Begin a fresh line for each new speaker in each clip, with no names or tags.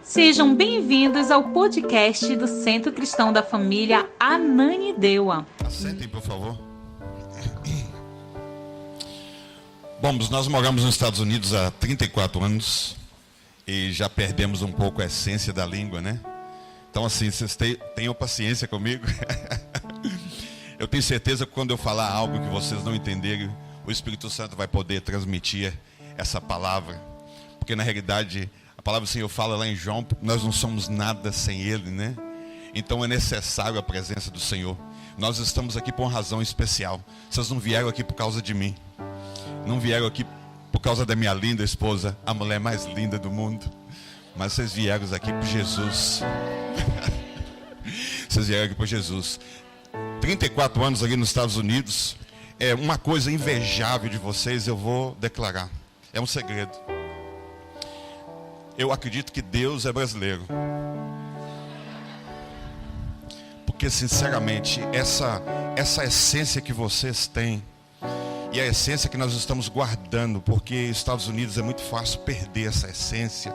Sejam bem-vindos ao podcast do Centro Cristão da Família Ananindeua.
Assentem, por favor. Bom, nós moramos nos Estados Unidos há 34 anos e já perdemos um pouco a essência da língua, né? Então, assim, vocês tenham paciência comigo. Eu tenho certeza que quando eu falar algo que vocês não entenderem, o Espírito Santo vai poder transmitir essa palavra. Porque, na realidade, a palavra do Senhor fala lá em João, nós não somos nada sem Ele, né? Então é necessário a presença do Senhor. Nós estamos aqui por uma razão especial. Vocês não vieram aqui por causa de mim. Não vieram aqui por causa da minha linda esposa, a mulher mais linda do mundo. Mas vocês vieram aqui por Jesus. Vocês vieram aqui por Jesus. 34 anos aqui nos Estados Unidos. É uma coisa invejável de vocês, eu vou declarar. É um segredo. Eu acredito que Deus é brasileiro. Porque, sinceramente, essa essência que vocês têm, e a essência que nós estamos guardando, porque Estados Unidos é muito fácil perder essa essência,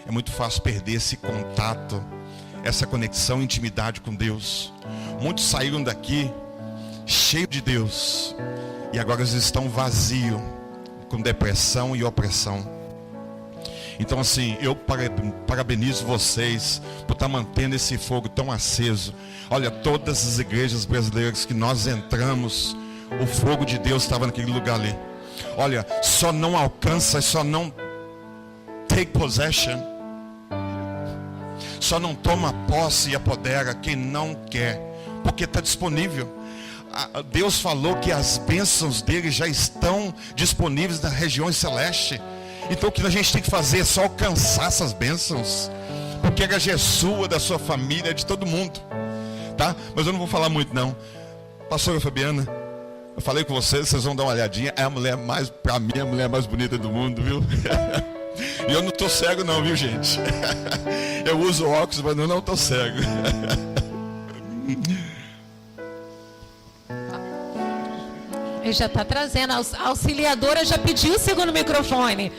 é muito fácil perder esse contato, essa conexão, intimidade com Deus. Muitos saíram daqui cheios de Deus, e agora eles estão vazios, com depressão e opressão. Então, assim, eu parabenizo vocês por estar mantendo esse fogo tão aceso. Olha, todas as igrejas brasileiras que nós entramos, o fogo de Deus estava naquele lugar ali. Olha, só não alcança, só não take possession, só não toma posse e apodera quem não quer, porque está disponível. Deus falou que as bênçãos dele já estão disponíveis nas regiões celestes. Então o que a gente tem que fazer é só alcançar essas bênçãos, porque a igreja é sua, da sua família, de todo mundo, tá? Mas eu não vou falar muito não. Pastora Fabiana, eu falei com vocês vão dar uma olhadinha. É a mulher mais, pra mim, a mulher mais bonita do mundo, viu? E eu não tô cego não, viu, gente? Eu uso óculos, mas eu não tô cego.
Ele já está trazendo, a auxiliadora já pediu o segundo microfone.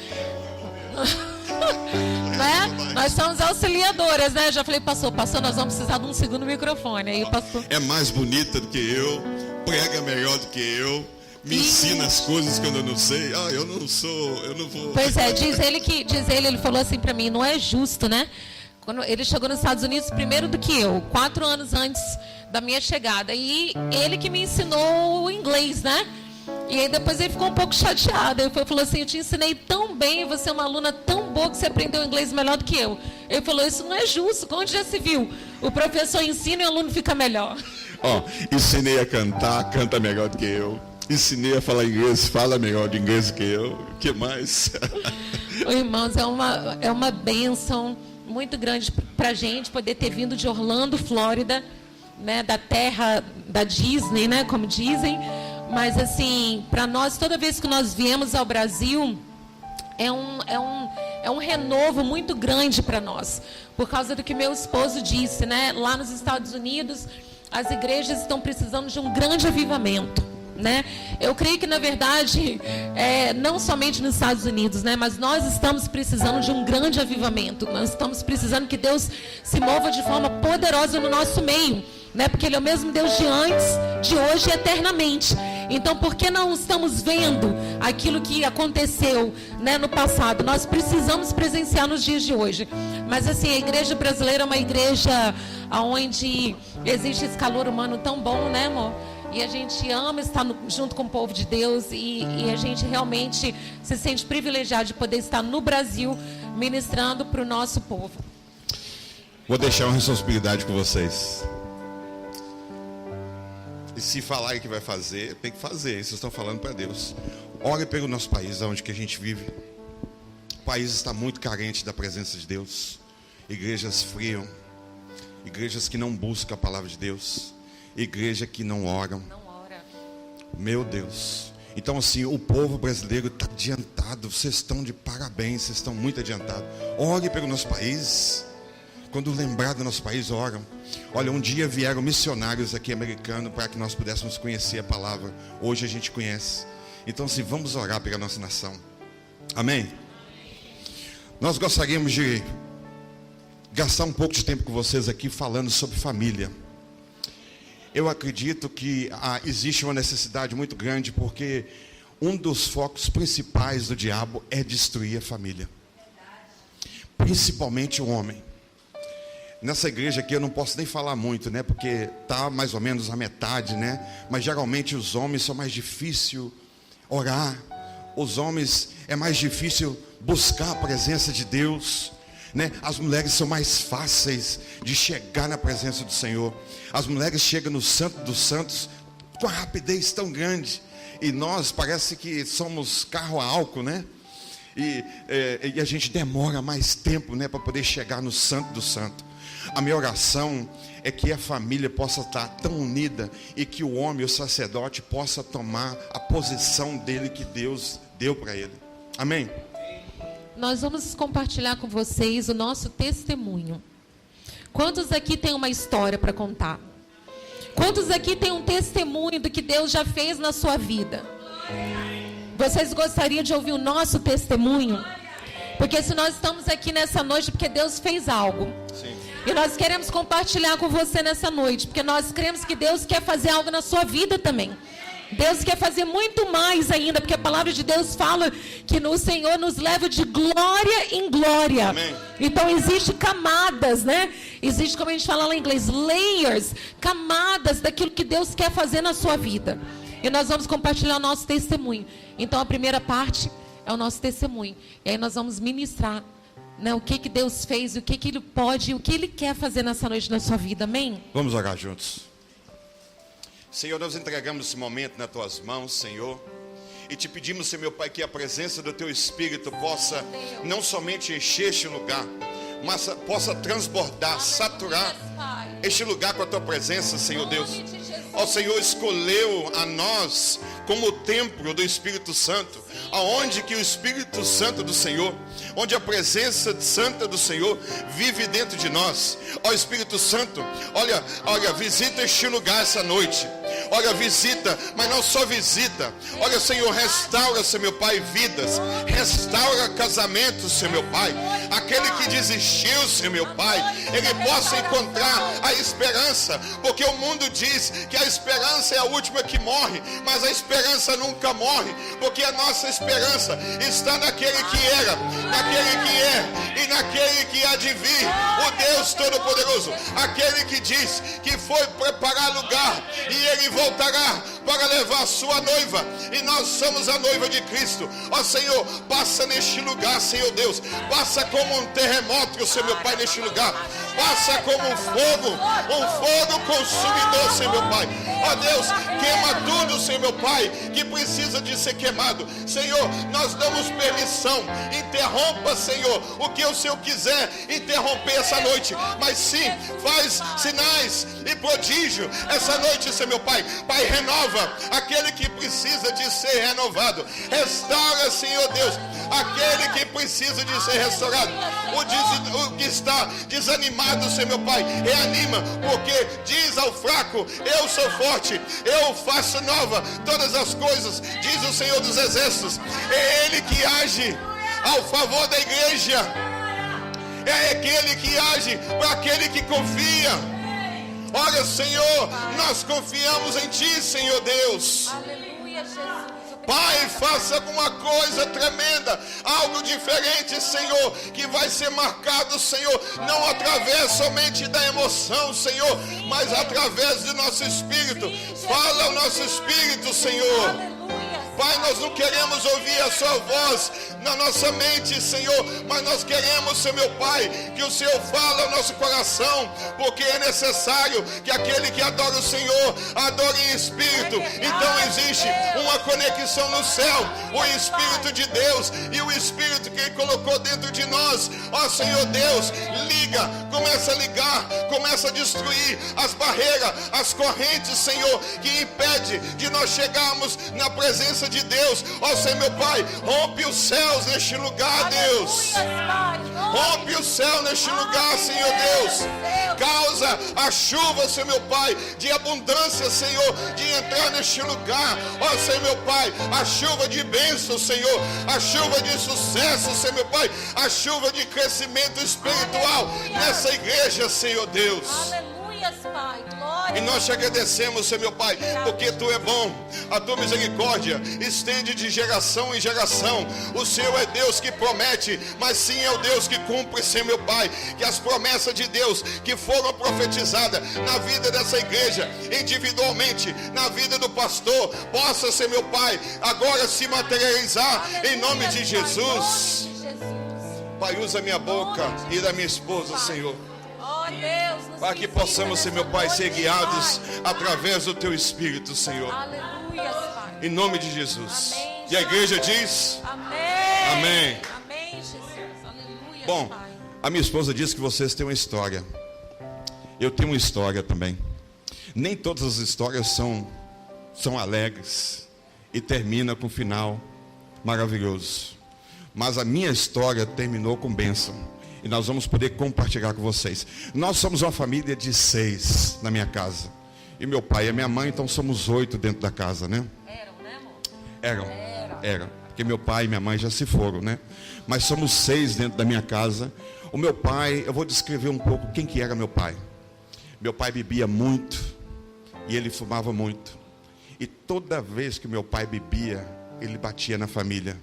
Né? Nós somos auxiliadoras, né? Já falei, pastor, nós vamos precisar de um segundo microfone. Aí, pastor...
É mais bonita do que eu, prega melhor do que eu, me ensina as coisas que eu não sei. Eu não vou.
Pois é, ele falou assim para mim, não é justo, né? Quando ele chegou nos Estados Unidos primeiro do que eu, 4 anos antes da minha chegada. E ele que me ensinou o inglês, né? E aí depois ele ficou um pouco chateado. Ele falou assim, eu te ensinei tão bem, você é uma aluna tão boa que você aprendeu inglês melhor do que eu. Ele falou, isso não é justo, onde já se viu? O professor ensina e o aluno fica melhor.
Ensinei a cantar, canta melhor do que eu. Ensinei a falar inglês, fala melhor de inglês do que eu. O que mais?
Irmãos, é uma bênção muito grande para a gente poder ter vindo de Orlando, Flórida, né, da terra da Disney, né, como dizem. Mas assim, para nós, toda vez que nós viemos ao Brasil, é um renovo muito grande para nós, por causa do que meu esposo disse, né? Lá nos Estados Unidos, as igrejas estão precisando de um grande avivamento, né? Eu creio que, na verdade, não somente nos Estados Unidos, né? Mas nós estamos precisando de um grande avivamento. Nós estamos precisando que Deus se mova de forma poderosa no nosso meio, né? Porque Ele é o mesmo Deus de antes, de hoje e eternamente. Então, por que não estamos vendo aquilo que aconteceu, né, no passado? Nós precisamos presenciar nos dias de hoje. Mas assim, a igreja brasileira é uma igreja onde existe esse calor humano tão bom, né, amor? E a gente ama estar junto com o povo de Deus e a gente realmente se sente privilegiado de poder estar no Brasil ministrando para o nosso povo.
Vou deixar uma responsabilidade com vocês. E se falar que vai fazer, tem que fazer. Vocês estão falando para Deus. Ore pelo nosso país, onde que a gente vive. O país está muito carente da presença de Deus. Igrejas friam. Igrejas que não buscam a palavra de Deus. Igreja que não oram.
Não ora.
Meu Deus. Então assim, o povo brasileiro está adiantado. Vocês estão de parabéns, vocês estão muito adiantados. Ore pelo nosso país. Quando lembrar do nosso país, oram. Olha, um dia vieram missionários aqui americanos para que nós pudéssemos conhecer a palavra. Hoje a gente conhece. Então assim, vamos orar pela nossa nação. Amém? Nós gostaríamos de gastar um pouco de tempo com vocês aqui falando sobre família. Eu acredito que existe uma necessidade muito grande, porque um dos focos principais do diabo é destruir a família, principalmente o homem. Nessa igreja aqui eu não posso nem falar muito, né? Porque está mais ou menos a metade, né? Mas geralmente os homens são mais difícil orar. Os homens é mais difícil buscar a presença de Deus, né? As mulheres são mais fáceis de chegar na presença do Senhor. As mulheres chegam no Santo dos Santos com uma rapidez tão grande. E nós parece que somos carro a álcool, né? E a gente demora mais tempo, né? Para poder chegar no Santo do Santo. A minha oração é que a família possa estar tão unida e que o homem, o sacerdote, possa tomar a posição dele que Deus deu para ele. Amém?
Nós vamos compartilhar com vocês o nosso testemunho. Quantos aqui têm uma história para contar? Quantos aqui têm um testemunho do que Deus já fez na sua vida? Vocês gostariam de ouvir o nosso testemunho? Porque se nós estamos aqui nessa noite, porque Deus fez algo. Sim. E nós queremos compartilhar com você nessa noite, porque nós cremos que Deus quer fazer algo na sua vida também. Deus quer fazer muito mais ainda, porque a palavra de Deus fala que o Senhor nos leva de glória em glória. Amém. Então existe camadas, né? Existe, como a gente fala lá em inglês, layers, camadas daquilo que Deus quer fazer na sua vida. E nós vamos compartilhar o nosso testemunho. Então a primeira parte é o nosso testemunho. E aí nós vamos ministrar, né, o que Deus fez, o que Ele pode, o que Ele quer fazer nessa noite na sua vida. Amém?
Vamos orar juntos. Senhor, nós entregamos esse momento nas Tuas mãos, Senhor. E te pedimos, Senhor, meu Pai, que a presença do Teu Espírito possa não somente encher este lugar, mas possa transbordar, saturar este lugar com a Tua presença, Senhor Deus. Ó Senhor, escolheu a nós como o templo do Espírito Santo, aonde que o Espírito Santo do Senhor, onde a presença santa do Senhor vive dentro de nós. Ó Espírito Santo, olha, visita este lugar essa noite. Olha, visita, mas não só visita. Olha, Senhor, restaura, Senhor meu Pai, vidas. Restaura casamentos, Senhor meu Pai. Aquele que desistiu, Senhor meu Pai, ele possa encontrar a esperança. Porque o mundo diz que a esperança é a última que morre, mas a esperança nunca morre. Porque a nossa esperança está naquele que era, naquele que é e naquele que há de vir. O Deus Todo-Poderoso, aquele que diz que foi preparar lugar e Ele voltará para levar a sua noiva, e nós somos a noiva de Cristo. Ó Senhor, passa neste lugar, Senhor Deus, passa como um terremoto, Senhor meu Pai, neste lugar, passa como um fogo consumidor, Senhor meu Pai. Ó Deus, queima tudo, Senhor meu Pai, que precisa de ser queimado. Senhor, nós damos permissão, interrompa, Senhor, o que o Senhor quiser interromper essa noite, mas sim, faz sinais e prodígio essa noite, Senhor meu Pai. Pai, renova aquele que precisa de ser renovado. Restaura, Senhor Deus, aquele que precisa de ser restaurado. O que está desanimado, Senhor meu Pai, reanima, porque diz ao fraco: eu sou forte, eu faço nova todas as coisas, diz o Senhor dos Exércitos. É Ele que age ao favor da igreja, é aquele que age para aquele que confia. Olha, Senhor, nós confiamos em Ti, Senhor Deus.
Aleluia, Jesus.
Pai, faça alguma coisa tremenda, algo diferente, Senhor, que vai ser marcado, Senhor, não através somente da emoção, Senhor, mas através do nosso espírito. Fala ao nosso espírito, Senhor. Pai, nós não queremos ouvir a sua voz na nossa mente, Senhor, mas nós queremos, Senhor meu Pai, que o Senhor fale ao nosso coração, porque é necessário que aquele que adora o Senhor adore em espírito. Então existe uma conexão no céu, o Espírito de Deus e o Espírito que Ele colocou dentro de nós. Ó Senhor Deus, liga com Começa a ligar, começa a destruir as barreiras, as correntes, Senhor, que impede de nós chegarmos na presença de Deus. Ó Senhor, meu Pai, rompe os céus neste lugar, Deus. Rompe o céu neste lugar, Senhor Deus. Causa a chuva, Senhor meu Pai, de abundância, Senhor, de entrar neste lugar. Ó Senhor meu Pai, a chuva de bênção, Senhor, a chuva de sucesso, Senhor meu Pai, a chuva de crescimento espiritual nessa igreja, Senhor Deus.
Aleluia, Pai. Glória.
E nós te agradecemos, Senhor meu Pai, porque Tu é bom, a Tua misericórdia estende de geração em geração. O Senhor é Deus que promete, mas sim é o Deus que cumpre, Senhor meu Pai. Que as promessas de Deus que foram profetizadas na vida dessa igreja, individualmente, na vida do pastor, possa, Senhor meu Pai, agora se materializar. Aleluia, em nome de Jesus. Pai, usa minha boca e da minha esposa, Senhor, para que possamos, Senhor meu Pai, ser guiados através do Teu Espírito, Senhor.
Aleluia, Pai.
Em nome de Jesus.
Amém.
E a igreja diz:
Amém.
Amém.
Amém, Jesus. Aleluia,
Bom,
Pai.
a minha esposa disse que vocês têm uma história. Eu tenho uma história também. Nem todas as histórias são alegres e termina com um final maravilhoso. Mas a minha história terminou com bênção. E nós vamos poder compartilhar com vocês. Nós somos uma família de 6 na minha casa. E meu pai e a minha mãe, então somos 8 dentro da casa, né?
Eram, né, amor?
Eram. Porque meu pai e minha mãe já se foram, né? Mas somos 6 dentro da minha casa. O meu pai, eu vou descrever um pouco quem que era meu pai. Meu pai bebia muito. E ele fumava muito. E toda vez que meu pai bebia, ele batia na família.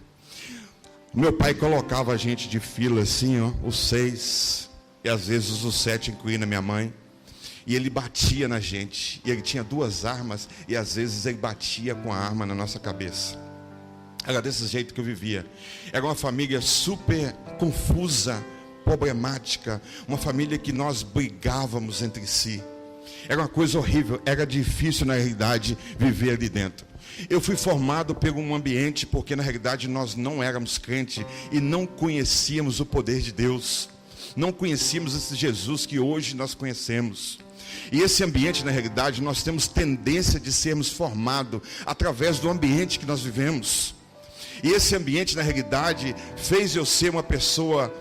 Meu pai colocava a gente de fila assim, ó, os 6, e às vezes os 7, incluindo a minha mãe. E ele batia na gente. E ele tinha 2 armas, e às vezes ele batia com a arma na nossa cabeça. Era desse jeito que eu vivia. Era uma família super confusa, problemática. Uma família que nós brigávamos entre si. Era uma coisa horrível, era difícil na realidade viver ali dentro. Eu fui formado por um ambiente porque na realidade nós não éramos crentes e não conhecíamos o poder de Deus. Não conhecíamos esse Jesus que hoje nós conhecemos. E esse ambiente na realidade nós temos tendência de sermos formados através do ambiente que nós vivemos. E esse ambiente na realidade fez eu ser uma pessoa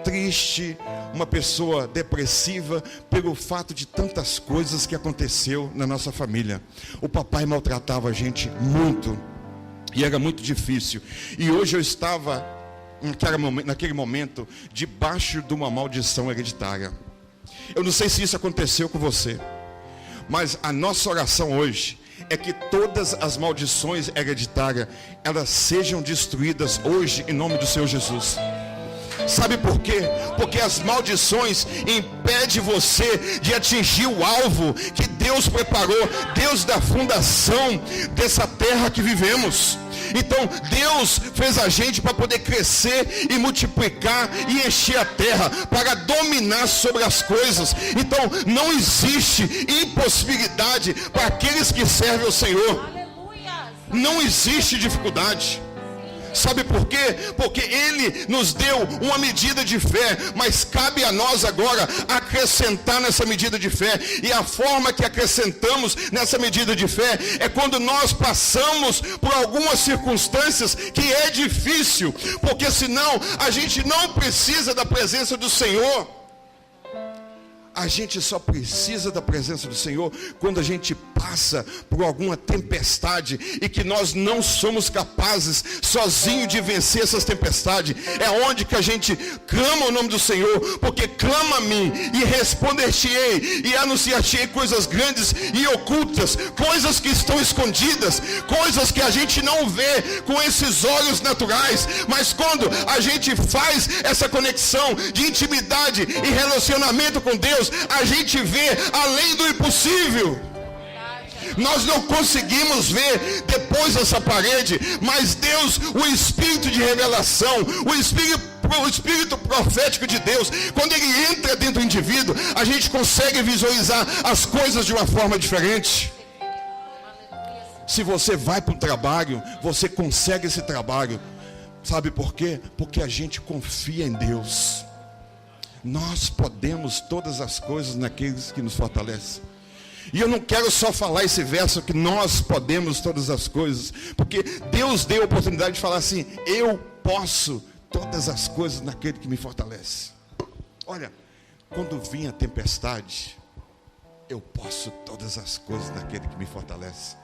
triste, uma pessoa depressiva, pelo fato de tantas coisas que aconteceu na nossa família. O papai maltratava a gente muito, e era muito difícil. E hoje eu estava, naquele momento, debaixo de uma maldição hereditária. Eu não sei se isso aconteceu com você, mas a nossa oração hoje é que todas as maldições hereditárias, elas sejam destruídas hoje, em nome do Senhor Jesus. Sabe por quê? Porque as maldições impedem você de atingir o alvo que Deus preparou, Deus da fundação dessa terra que vivemos. Então Deus fez a gente para poder crescer e multiplicar e encher a terra, para dominar sobre as coisas. Então não existe impossibilidade para aqueles que servem ao Senhor. Não existe dificuldade. Sabe por quê? Porque Ele nos deu uma medida de fé, mas cabe a nós agora acrescentar nessa medida de fé. E a forma que acrescentamos nessa medida de fé é quando nós passamos por algumas circunstâncias que é difícil, porque senão a gente não precisa da presença do Senhor. A gente só precisa da presença do Senhor quando a gente passa por alguma tempestade e que nós não somos capazes sozinho de vencer essas tempestades. É onde que a gente clama o nome do Senhor, porque clama a mim e responder-te-ei e anunciar-te-ei coisas grandes e ocultas, coisas que estão escondidas, coisas que a gente não vê com esses olhos naturais, mas quando a gente faz essa conexão de intimidade e relacionamento com Deus, a gente vê além do impossível. Nós não conseguimos ver depois dessa parede, mas Deus, o Espírito de revelação, o Espírito profético de Deus, quando ele entra dentro do indivíduo, a gente consegue visualizar as coisas de uma forma diferente. Se você vai para o trabalho, você consegue esse trabalho. Sabe por quê? Porque a gente confia em Deus. Nós podemos todas as coisas naqueles que nos fortalecem. E eu não quero só falar esse verso que nós podemos todas as coisas, porque Deus deu a oportunidade de falar assim: eu posso todas as coisas naquele que me fortalece. Olha, quando vinha a tempestade, eu posso todas as coisas naquele que me fortalece.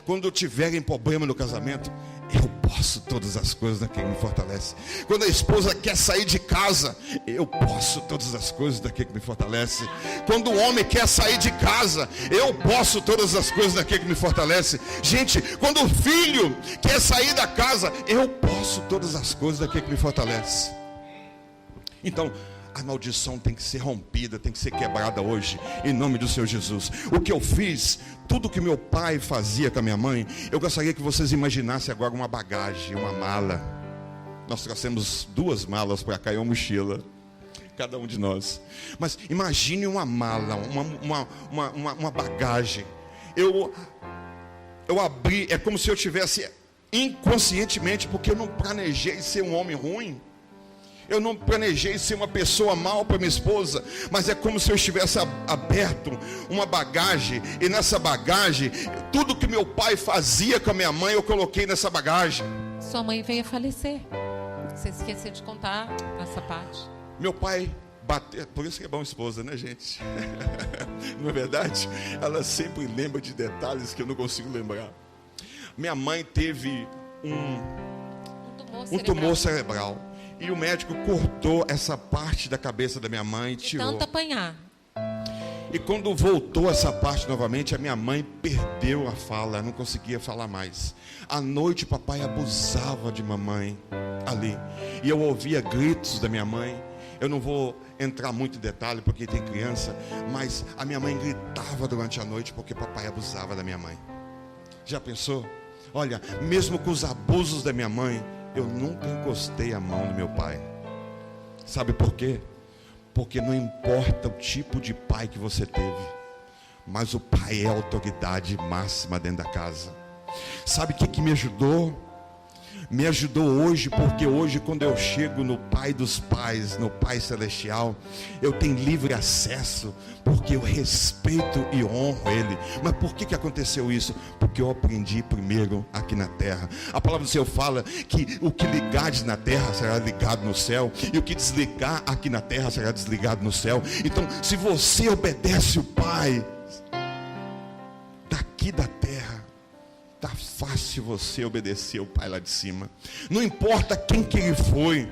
Quando tiverem problema no casamento, eu posso todas as coisas daquele que me fortalece. Quando a esposa quer sair de casa, eu posso todas as coisas daquele que me fortalece. Quando o homem quer sair de casa, eu posso todas as coisas daquele que me fortalece. Gente, quando o filho quer sair da casa, eu posso todas as coisas daquele que me fortalece. Então, a maldição tem que ser rompida, tem que ser quebrada hoje, em nome do Senhor Jesus. O que eu fiz, tudo que meu pai fazia com a minha mãe, eu gostaria que vocês imaginassem agora uma bagagem, uma mala. Nós trouxemos 2 malas para cá e uma mochila, cada um de nós. Mas imagine uma mala, uma bagagem. Eu abri, é como se eu tivesse inconscientemente, porque eu não planejei ser um homem ruim. Eu não planejei ser uma pessoa mal para minha esposa, mas é como se eu estivesse aberto uma bagagem, e nessa bagagem, tudo que meu pai fazia com a minha mãe, eu coloquei nessa bagagem.
Sua mãe veio a falecer. Você esqueceu de contar essa parte.
Meu pai bateu, por isso que é bom esposa, né, gente? Não é verdade? Ela sempre lembra de detalhes que eu não consigo lembrar. Minha mãe teve um tumor cerebral. E o médico cortou essa parte da cabeça da minha mãe e tirou.
Tanto apanhar.
E quando voltou essa parte novamente, a minha mãe perdeu a fala, não conseguia falar mais. À noite, papai abusava de mamãe ali. E eu ouvia gritos da minha mãe. Eu não vou entrar muito em detalhe porque tem criança, mas a minha mãe gritava durante a noite porque papai abusava da minha mãe. Já pensou? Olha, mesmo com os abusos da minha mãe, eu nunca encostei a mão no meu pai. Sabe por quê? Porque não importa o tipo de pai que você teve, mas o pai é a autoridade máxima dentro da casa. Sabe o que me ajudou? Me ajudou hoje, porque hoje quando eu chego no Pai dos Pais, no Pai Celestial, eu tenho livre acesso, porque eu respeito e honro Ele. Mas por que aconteceu isso? Porque eu aprendi primeiro aqui na terra. A palavra do Senhor fala que o que ligares na terra será ligado no céu, e o que desligar aqui na terra será desligado no céu. Então, se você obedece o Pai daqui da terra, está fácil você obedecer o Pai lá de cima. Não importa quem que ele foi.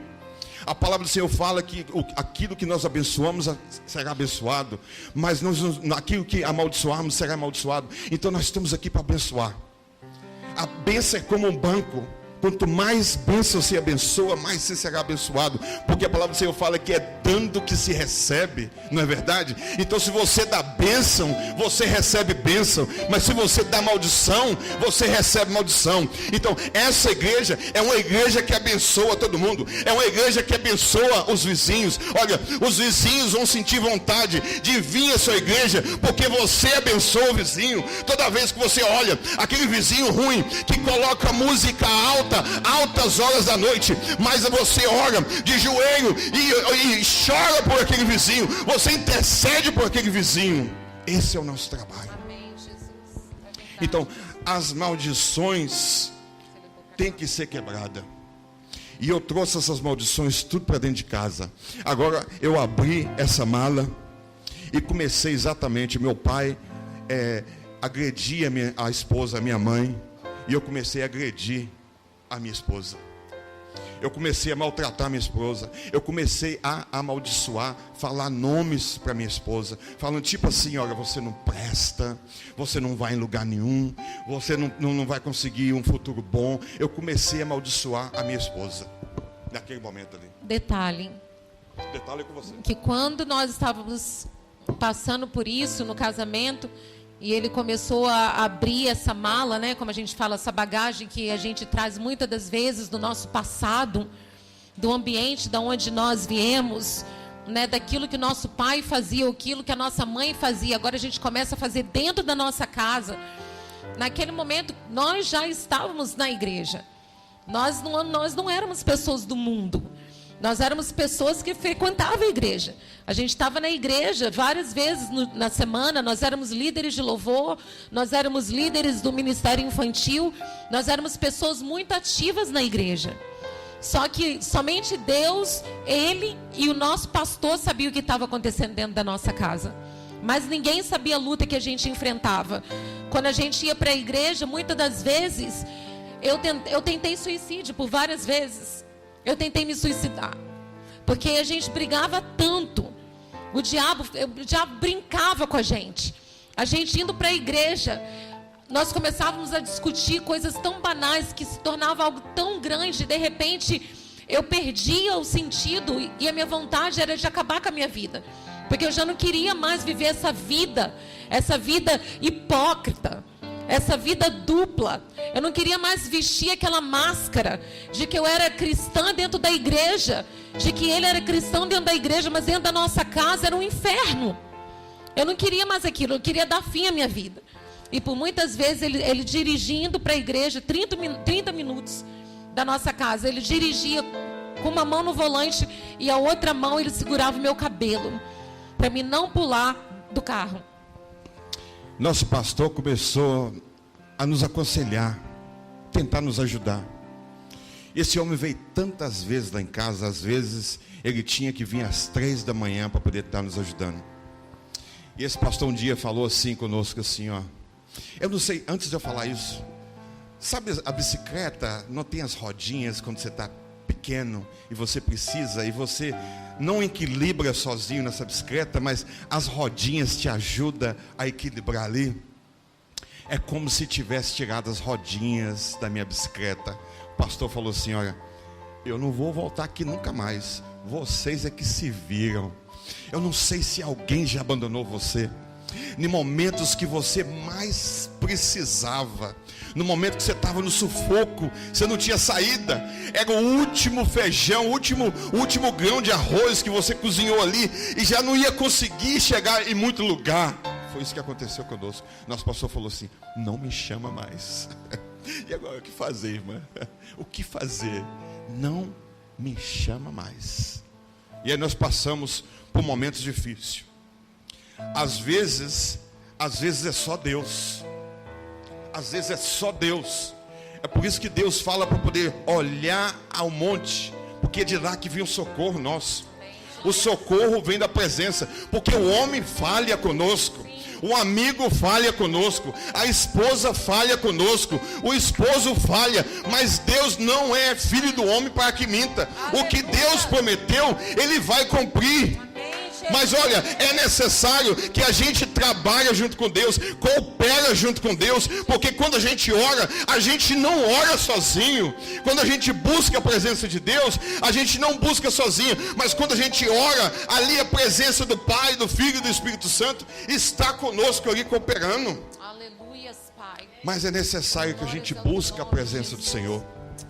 A palavra do Senhor fala que aquilo que nós abençoamos será abençoado, mas aquilo que amaldiçoarmos será amaldiçoado. Então nós estamos aqui para abençoar. A bênção é como um banco. Quanto mais bênção você abençoa, mais você será abençoado. Porque a palavra do Senhor fala que é dando que se recebe, não é verdade? Então se você dá bênção, você recebe bênção. Mas se você dá maldição, você recebe maldição. Então essa igreja é uma igreja que abençoa todo mundo. É uma igreja que abençoa os vizinhos. Olha, os vizinhos vão sentir vontade de vir à sua igreja, porque você abençoa o vizinho. Toda vez que você olha aquele vizinho ruim, que coloca música altas horas da noite, mas você ora de joelho e chora por aquele vizinho, você intercede por aquele vizinho. Esse é o nosso trabalho.
Amém, Jesus.
Então, as maldições têm que ser quebradas. E eu trouxe essas maldições tudo para dentro de casa. Agora eu abri essa mala e comecei exatamente. Meu pai agredia a esposa, a minha mãe, e eu comecei a agredir a minha esposa. Eu comecei a maltratar minha esposa. Eu comecei a amaldiçoar, falar nomes para minha esposa, falando tipo assim: olha, você não presta, você não vai em lugar nenhum, você não vai conseguir um futuro bom. Eu comecei a amaldiçoar a minha esposa naquele momento ali.
Detalhe
com você,
que quando nós estávamos passando por isso no casamento, e ele começou a abrir essa mala, né? Como a gente fala, essa bagagem que a gente traz muitas das vezes do nosso passado, do ambiente da onde nós viemos, né? Daquilo que nosso pai fazia, aquilo que a nossa mãe fazia. Agora a gente começa a fazer dentro da nossa casa. Naquele momento, nós já estávamos na igreja. Nós não éramos pessoas do mundo. Nós éramos pessoas que frequentavam a igreja. A gente estava na igreja várias vezes na semana. Nós éramos líderes de louvor. Nós éramos líderes do ministério infantil. Nós éramos pessoas muito ativas na igreja. Só que somente Deus, Ele e o nosso pastor sabiam o que estava acontecendo dentro da nossa casa. Mas ninguém sabia a luta que a gente enfrentava. Quando a gente ia para a igreja, muitas das vezes, eu tentei suicídio por várias vezes. Eu tentei me suicidar. Porque a gente brigava tanto. O diabo brincava com a gente. A gente indo para a igreja, nós começávamos a discutir coisas tão banais que se tornava algo tão grande. De repente, eu perdia o sentido e a minha vontade era de acabar com a minha vida. Porque eu já não queria mais viver essa vida hipócrita, essa vida dupla. Eu não queria mais vestir aquela máscara de que eu era cristã dentro da igreja, de que ele era cristão dentro da igreja, mas dentro da nossa casa era um inferno. Eu não queria mais aquilo, eu queria dar fim à minha vida. E por muitas vezes ele dirigindo para a igreja, 30 minutos da nossa casa, ele dirigia com uma mão no volante e a outra mão ele segurava o meu cabelo, para mim não pular do carro.
Nosso pastor começou a nos aconselhar, tentar nos ajudar. Esse homem veio tantas vezes lá em casa, às vezes ele tinha que vir às 3 da manhã para poder estar nos ajudando. E esse pastor um dia falou assim conosco, assim, ó. Eu não sei, antes de eu falar isso, sabe a bicicleta não tem as rodinhas quando você está pequeno e você precisa, e você não equilibra sozinho nessa bicicleta, mas as rodinhas te ajudam a equilibrar ali? É como se tivesse tirado as rodinhas da minha bicicleta. O pastor falou assim, olha, eu não vou voltar aqui nunca mais, vocês é que se viram. Eu não sei se alguém já abandonou você em momentos que você mais precisava, no momento que você estava no sufoco, você não tinha saída, era o último feijão, o último grão de arroz que você cozinhou ali e já não ia conseguir chegar em muito lugar. Foi isso que aconteceu conosco. Nosso pastor falou assim, não me chama mais. E agora o que fazer, irmã? O que fazer? Não me chama mais. E aí nós passamos por momentos difíceis. Às vezes é só Deus. Às vezes é só Deus. É por isso que Deus fala para poder olhar ao monte, porque é de lá que vem o socorro nosso. O socorro vem da presença, porque o homem falha conosco, o amigo falha conosco, a esposa falha conosco, o esposo falha, mas Deus não é filho do homem para que minta. O que Deus prometeu, Ele vai cumprir. Mas olha, é necessário que a gente trabalhe junto com Deus, coopera junto com Deus, porque quando a gente ora, a gente não ora sozinho. Quando a gente busca a presença de Deus, a gente não busca sozinho, mas quando a gente ora, ali a presença do Pai, do Filho e do Espírito Santo está conosco ali cooperando.
Aleluias, Pai.
Mas é necessário que a gente busque a presença do Senhor.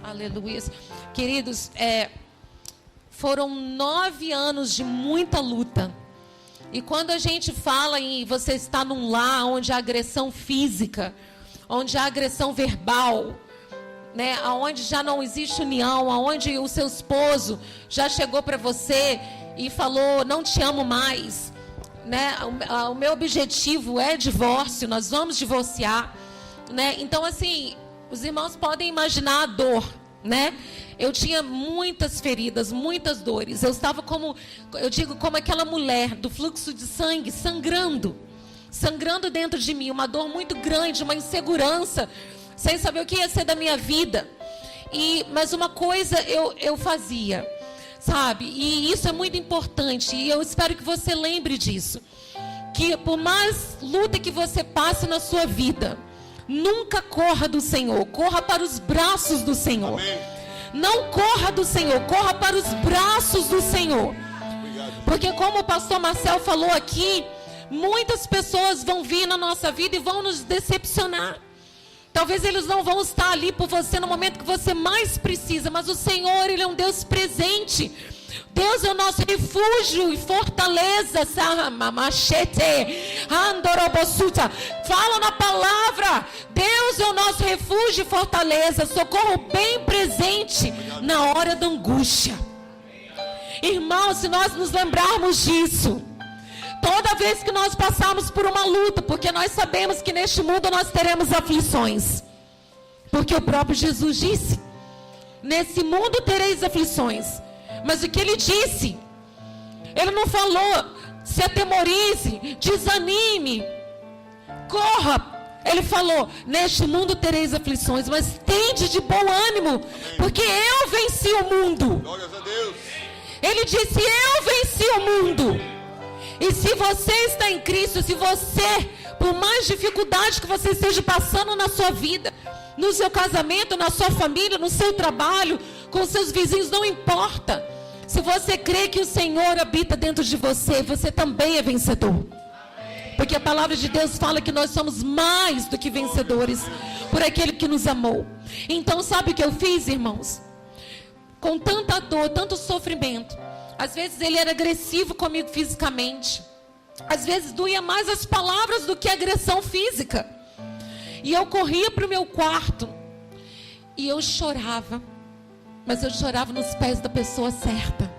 Aleluias. Queridos, foram 9 anos de muita luta. E quando a gente fala em você estar num lar onde há agressão física, onde há agressão verbal, né, onde já não existe união, onde o seu esposo já chegou para você e falou, não te amo mais, né? O meu objetivo é divórcio, nós vamos divorciar, né? Então assim, os irmãos podem imaginar a dor, né? Eu tinha muitas feridas, muitas dores. Eu estava como aquela mulher do fluxo de sangue, sangrando dentro de mim, uma dor muito grande, uma insegurança, sem saber o que ia ser da minha vida. Mas uma coisa eu fazia, sabe? E isso é muito importante, e eu espero que você lembre disso, que por mais luta que você passe na sua vida, nunca corra do Senhor, corra para os braços do Senhor.
Amém.
Não corra do Senhor, corra para os braços do Senhor. Porque como o pastor Marcel falou aqui, muitas pessoas vão vir na nossa vida e vão nos decepcionar. Talvez eles não vão estar ali por você no momento que você mais precisa, mas o Senhor, Ele é um Deus presente. Deus é o nosso refúgio e fortaleza. Fala na palavra. Deus é o nosso refúgio e fortaleza, socorro bem presente na hora da angústia. Irmão, se nós nos lembrarmos disso, toda vez que nós passarmos por uma luta, porque nós sabemos que neste mundo nós teremos aflições, porque o próprio Jesus disse: nesse mundo tereis aflições. Mas o que ele disse? Ele não falou: se atemorize, desanime, corra. Ele falou: neste mundo tereis aflições, mas tende de bom ânimo, porque eu venci o mundo.
Glórias a Deus.
Ele disse: eu venci o mundo. E se você está em Cristo, se você, por mais dificuldade que você esteja passando na sua vida, no seu casamento, na sua família, no seu trabalho, com seus vizinhos, não importa. Se você crê que o Senhor habita dentro de você, você também é vencedor. Porque a palavra de Deus fala que nós somos mais do que vencedores por aquele que nos amou. Então, sabe o que eu fiz, irmãos? Com tanta dor, tanto sofrimento. Às vezes ele era agressivo comigo fisicamente. Às vezes doía mais as palavras do que a agressão física. E eu corria para o meu quarto e eu chorava. Mas eu chorava nos pés da pessoa certa.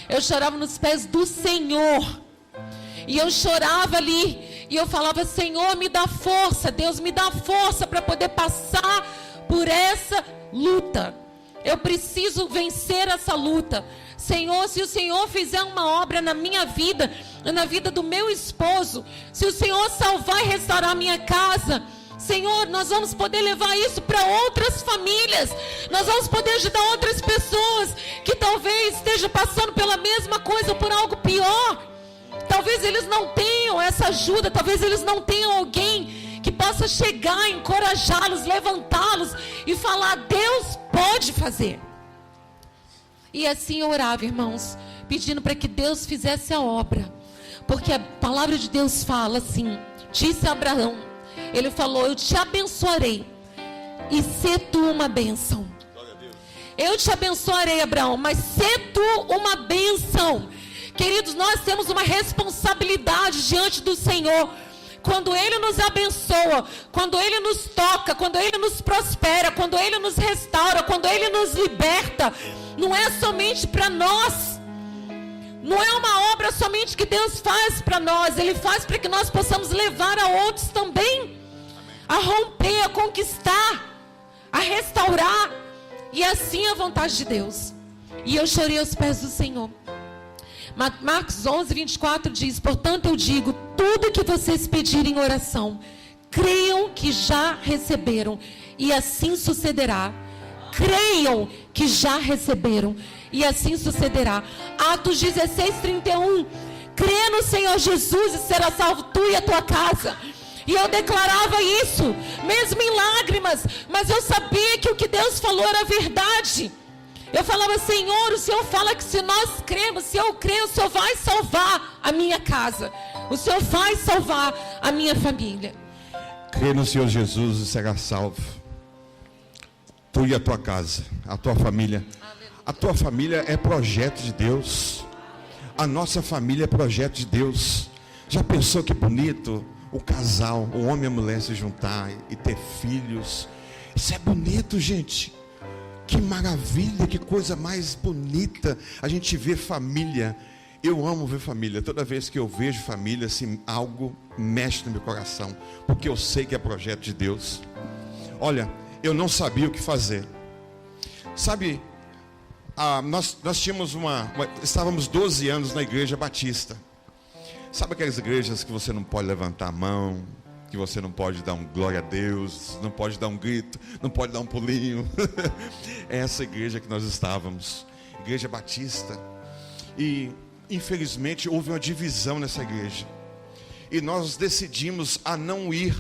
Eu chorava nos pés do Senhor. E eu chorava ali, e eu falava: Senhor, me dá força, Deus, me dá força para poder passar por essa luta. Eu preciso vencer essa luta. Senhor, se o Senhor fizer uma obra na minha vida, na vida do meu esposo, se o Senhor salvar e restaurar a minha casa, Senhor, nós vamos poder levar isso para outras famílias. Nós vamos poder ajudar outras pessoas que talvez estejam passando pela mesma coisa ou por algo pior. Talvez eles não tenham essa ajuda, talvez eles não tenham alguém que possa chegar, encorajá-los, levantá-los e falar: Deus pode fazer. E assim eu orava, irmãos, pedindo para que Deus fizesse a obra. Porque a palavra de Deus fala assim, disse a Abraão, ele falou: eu te abençoarei e sê tu uma bênção. Eu te abençoarei, Abraão, mas sê tu uma bênção. Queridos, nós temos uma responsabilidade diante do Senhor. Quando Ele nos abençoa, quando Ele nos toca, quando Ele nos prospera, quando Ele nos restaura, quando Ele nos liberta, não é somente para nós. Não é uma obra somente que Deus faz para nós. Ele faz para que nós possamos levar a outros também. A romper, a conquistar, a restaurar. E assim é a vontade de Deus. E eu chorei aos pés do Senhor. Marcos 11, 24 diz: portanto eu digo, tudo que vocês pedirem em oração, creiam que já receberam, e assim sucederá. Creiam que já receberam, e assim sucederá. Atos 16, 31. Crê no Senhor Jesus e será salvo tu e a tua casa. E eu declarava isso, mesmo em lágrimas, mas eu sabia que o que Deus falou era verdade. Eu falava: Senhor, o Senhor fala que se nós cremos, se eu creio, o Senhor vai salvar a minha casa. O Senhor vai salvar a minha família.
Crê no Senhor Jesus e será salvo. Tu e a tua casa, a tua família. A tua família é projeto de Deus. A nossa família é projeto de Deus. Já pensou que bonito o casal, o homem e a mulher se juntar e ter filhos? Isso é bonito, gente. Que maravilha, que coisa mais bonita a gente vê família. Eu amo ver família. Toda vez que eu vejo família, assim, algo mexe no meu coração, porque eu sei que é projeto de Deus. Olha, eu não sabia o que fazer. Sabe, nós tínhamos estávamos 12 anos na igreja batista. Sabe aquelas igrejas que você não pode levantar a mão, que você não pode dar um glória a Deus, não pode dar um grito, não pode dar um pulinho? É essa igreja que nós estávamos, igreja batista. E infelizmente houve uma divisão nessa igreja, e nós decidimos a não ir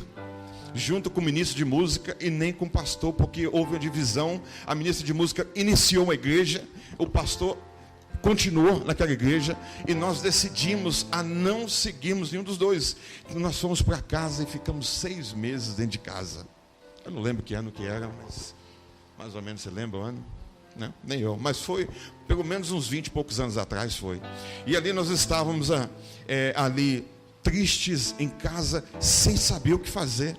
junto com o ministro de música e nem com o pastor, porque houve uma divisão. A ministra de música iniciou uma igreja, o pastor continuou naquela igreja, e nós decidimos a não seguirmos nenhum dos dois. Então nós fomos para casa e ficamos 6 meses dentro de casa. Eu não lembro que ano que era, mas mais ou menos você lembra o ano? Não, nem eu, mas foi pelo menos uns 20 e poucos anos atrás foi. E ali nós estávamos ali tristes em casa, sem saber o que fazer.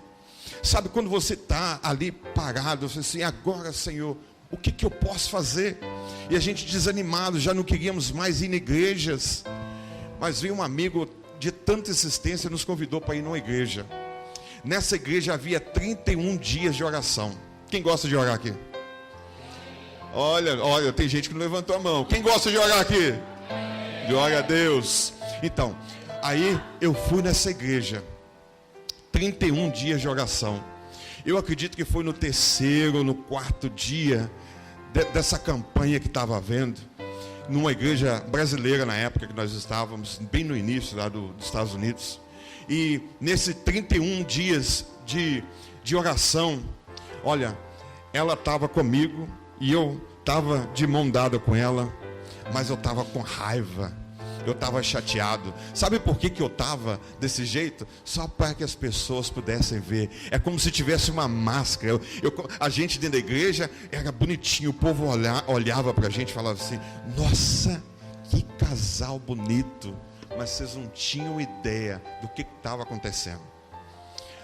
Sabe quando você está ali parado, você assim, agora, Senhor, O que eu posso fazer? E a gente desanimado, já não queríamos mais ir em igrejas. Mas veio um amigo de tanta insistência, nos convidou para ir numa igreja. Nessa igreja havia 31 dias de oração. Quem gosta de orar aqui? Olha, tem gente que não levantou a mão. Quem gosta de orar aqui? Glória a Deus. Então, aí eu fui nessa igreja. 31 dias de oração. Eu acredito que foi no terceiro, no quarto dia dessa campanha que estava havendo, numa igreja brasileira na época que nós estávamos, bem no início lá dos Estados Unidos. E nesses 31 dias de oração, olha, ela estava comigo e eu estava de mão dada com ela, mas eu estava com raiva. Eu estava chateado. Sabe por que eu estava desse jeito? Só para que as pessoas pudessem ver. É como se tivesse uma máscara. A gente dentro da igreja era bonitinho. O povo olhava para a gente e falava assim: nossa, que casal bonito. Mas vocês não tinham ideia do que estava acontecendo.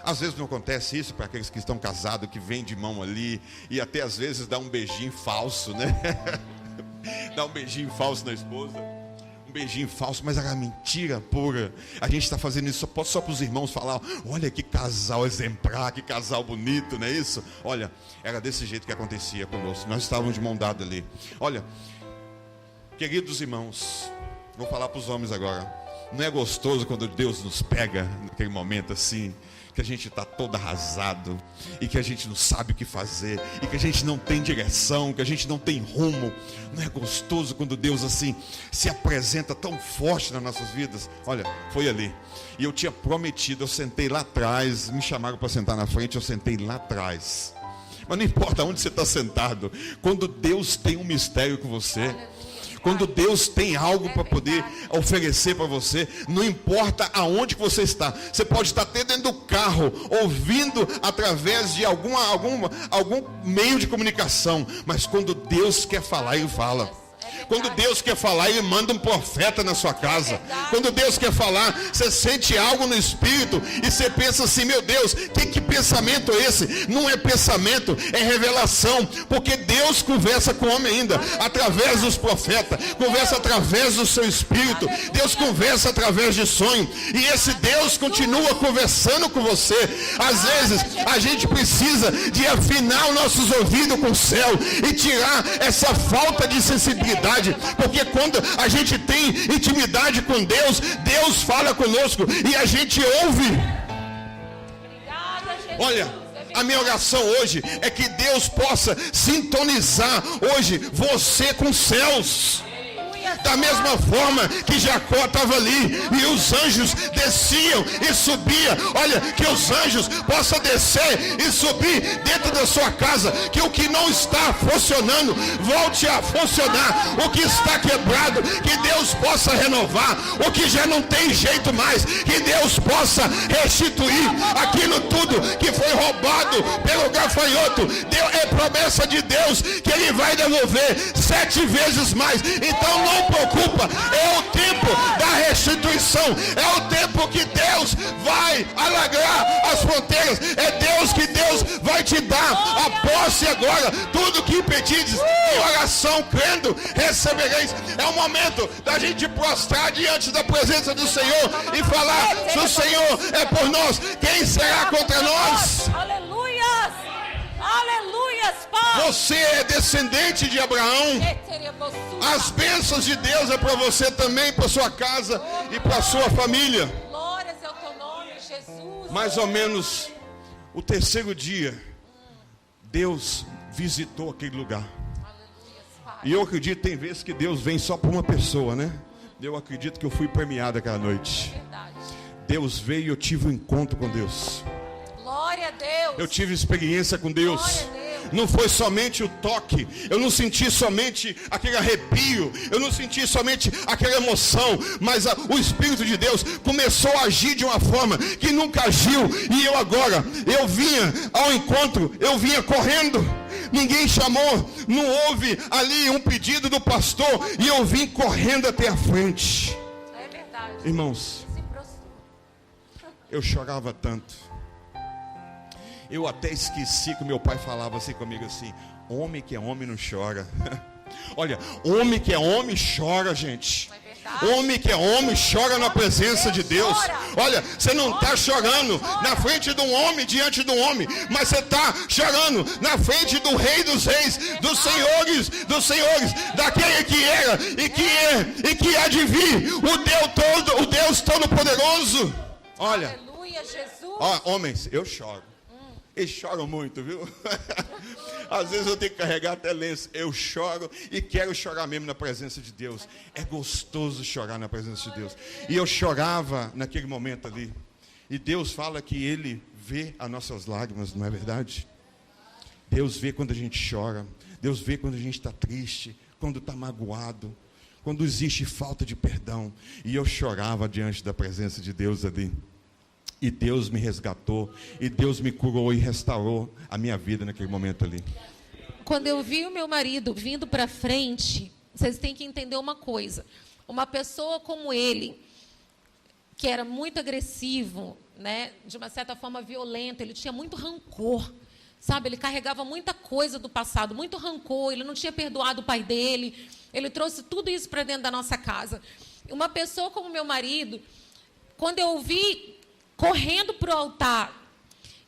Às vezes não acontece isso para aqueles que estão casados, que vêm de mão ali, e até às vezes dá um beijinho falso, né? Dá um beijinho falso na esposa. Beijinho falso, mas era mentira pura. A gente está fazendo isso só para os irmãos falar: olha que casal exemplar, que casal bonito, não é isso? Olha, era desse jeito que acontecia conosco. Nós estávamos de mão dada ali. Olha, queridos irmãos, vou falar para os homens agora. Não é gostoso quando Deus nos pega naquele momento assim, que a gente está todo arrasado, e que a gente não sabe o que fazer, e que a gente não tem direção, que a gente não tem rumo. Não é gostoso quando Deus assim se apresenta tão forte nas nossas vidas? Olha, foi ali. E eu tinha prometido, eu sentei lá atrás, me chamaram para sentar na frente, eu sentei lá atrás. Mas não importa onde você está sentado, quando Deus tem um mistério com você, quando Deus tem algo para poder oferecer para você, não importa aonde que você está. Você pode estar até dentro do carro, ouvindo através de algum meio de comunicação. Mas quando Deus quer falar, Ele fala. Quando Deus quer falar, Ele manda um profeta na sua casa. Quando Deus quer falar, você sente algo no Espírito e você pensa assim: meu Deus, que pensamento é esse? Não é pensamento, é revelação. Porque Deus conversa com o homem ainda, através dos profetas, conversa através do seu Espírito. Deus conversa através de sonho. E esse Deus continua conversando com você. Às vezes, a gente precisa de afinar os nossos ouvidos com o céu e tirar essa falta de sensibilidade. Porque quando a gente tem intimidade com Deus, Deus fala conosco e a gente ouve. Olha, a minha oração hoje é que Deus possa sintonizar hoje você com os céus. Da mesma forma que Jacó estava ali e os anjos desciam e subiam. Olha, que os anjos possam descer e subir dentro da sua casa. Que o que não está funcionando volte a funcionar. O que está quebrado, que Deus possa renovar. O que já não tem jeito mais, que Deus possa restituir aquilo tudo que foi roubado pelo gafanhoto. É promessa de Deus que Ele vai devolver 7 vezes mais. Então não preocupa, é o tempo da restituição, é o tempo que Deus vai alargar as fronteiras, é Deus que Deus vai te dar a posse agora. Tudo que impedides em oração, crendo, recebereis. É o momento da gente prostrar diante da presença do Senhor e falar: se o Senhor é por nós, quem será contra nós?
Aleluias, aleluias, Pai.
Você é descendente de Abraão. As bênçãos de Deus é para você também, para sua casa e para sua família.
Glórias ao teu nome, Jesus.
Mais ou menos o terceiro dia, Deus visitou aquele lugar. E eu acredito, tem vezes que Deus vem só para uma pessoa, né? Eu acredito que eu fui premiado aquela noite. Deus veio e eu tive um encontro com Deus.
Glória a Deus.
Eu tive experiência com Deus.
Glória a Deus.
Não foi somente o toque, eu não senti somente aquele arrepio, eu não senti somente aquela emoção, mas o Espírito de Deus começou a agir de uma forma que nunca agiu. E eu vinha ao encontro, eu vinha correndo. Ninguém chamou, não houve ali um pedido do pastor, e eu vim correndo até a frente.
É verdade.
Irmãos, eu chorava tanto. Eu até esqueci que meu pai falava assim comigo assim: Homem que é homem não chora. Olha, homem que é homem chora, gente. Homem que é homem chora na presença de Deus. Olha, você não está chorando na frente de um homem, diante de um homem, mas você está chorando na frente do Rei dos Reis, dos Senhores, daquele que era e que é e que há de vir, o Deus Todo-Poderoso. Olha,
Aleluia, Jesus.
Ó, homens, eu choro. Eles choram muito, viu? Às vezes eu tenho que carregar até lenço. Eu choro e quero chorar mesmo na presença de Deus. É gostoso chorar na presença de Deus. E eu chorava naquele momento ali. E Deus fala que Ele vê as nossas lágrimas, não é verdade? Deus vê quando a gente chora. Deus vê quando a gente está triste, quando está magoado, quando existe falta de perdão. E eu chorava diante da presença de Deus ali. E Deus me resgatou, e Deus me curou e restaurou a minha vida naquele momento ali.
Quando eu vi o meu marido vindo para frente, vocês têm que entender uma coisa. Uma pessoa como ele, que era muito agressivo, né, de uma certa forma violento, ele tinha muito rancor, sabe? Ele carregava muita coisa do passado, muito rancor, ele não tinha perdoado o pai dele, ele trouxe tudo isso para dentro da nossa casa. Uma pessoa como meu marido, quando eu vi correndo para o altar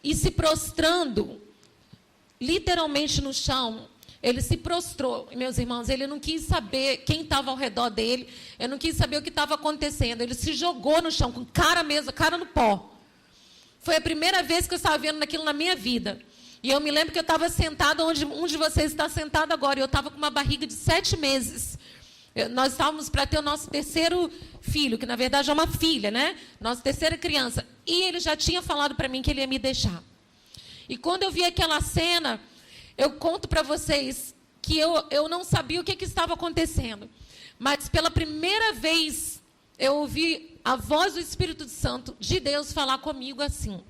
e se prostrando, literalmente no chão, ele se prostrou. Meus irmãos, ele não quis saber quem estava ao redor dele, ele não quis saber o que estava acontecendo, ele se jogou no chão, com cara mesmo, cara no pó. Foi a primeira vez que eu estava vendo aquilo na minha vida. E eu me lembro que eu estava sentada onde um de vocês está sentado agora, e eu estava com uma barriga de 7 meses. Nós estávamos para ter o nosso terceiro filho, que na verdade é uma filha, né? Nossa terceira criança. E ele já tinha falado para mim que ele ia me deixar. E quando eu vi aquela cena, eu conto para vocês que eu não sabia o que estava acontecendo. Mas pela primeira vez, eu ouvi a voz do Espírito Santo de Deus falar comigo assim.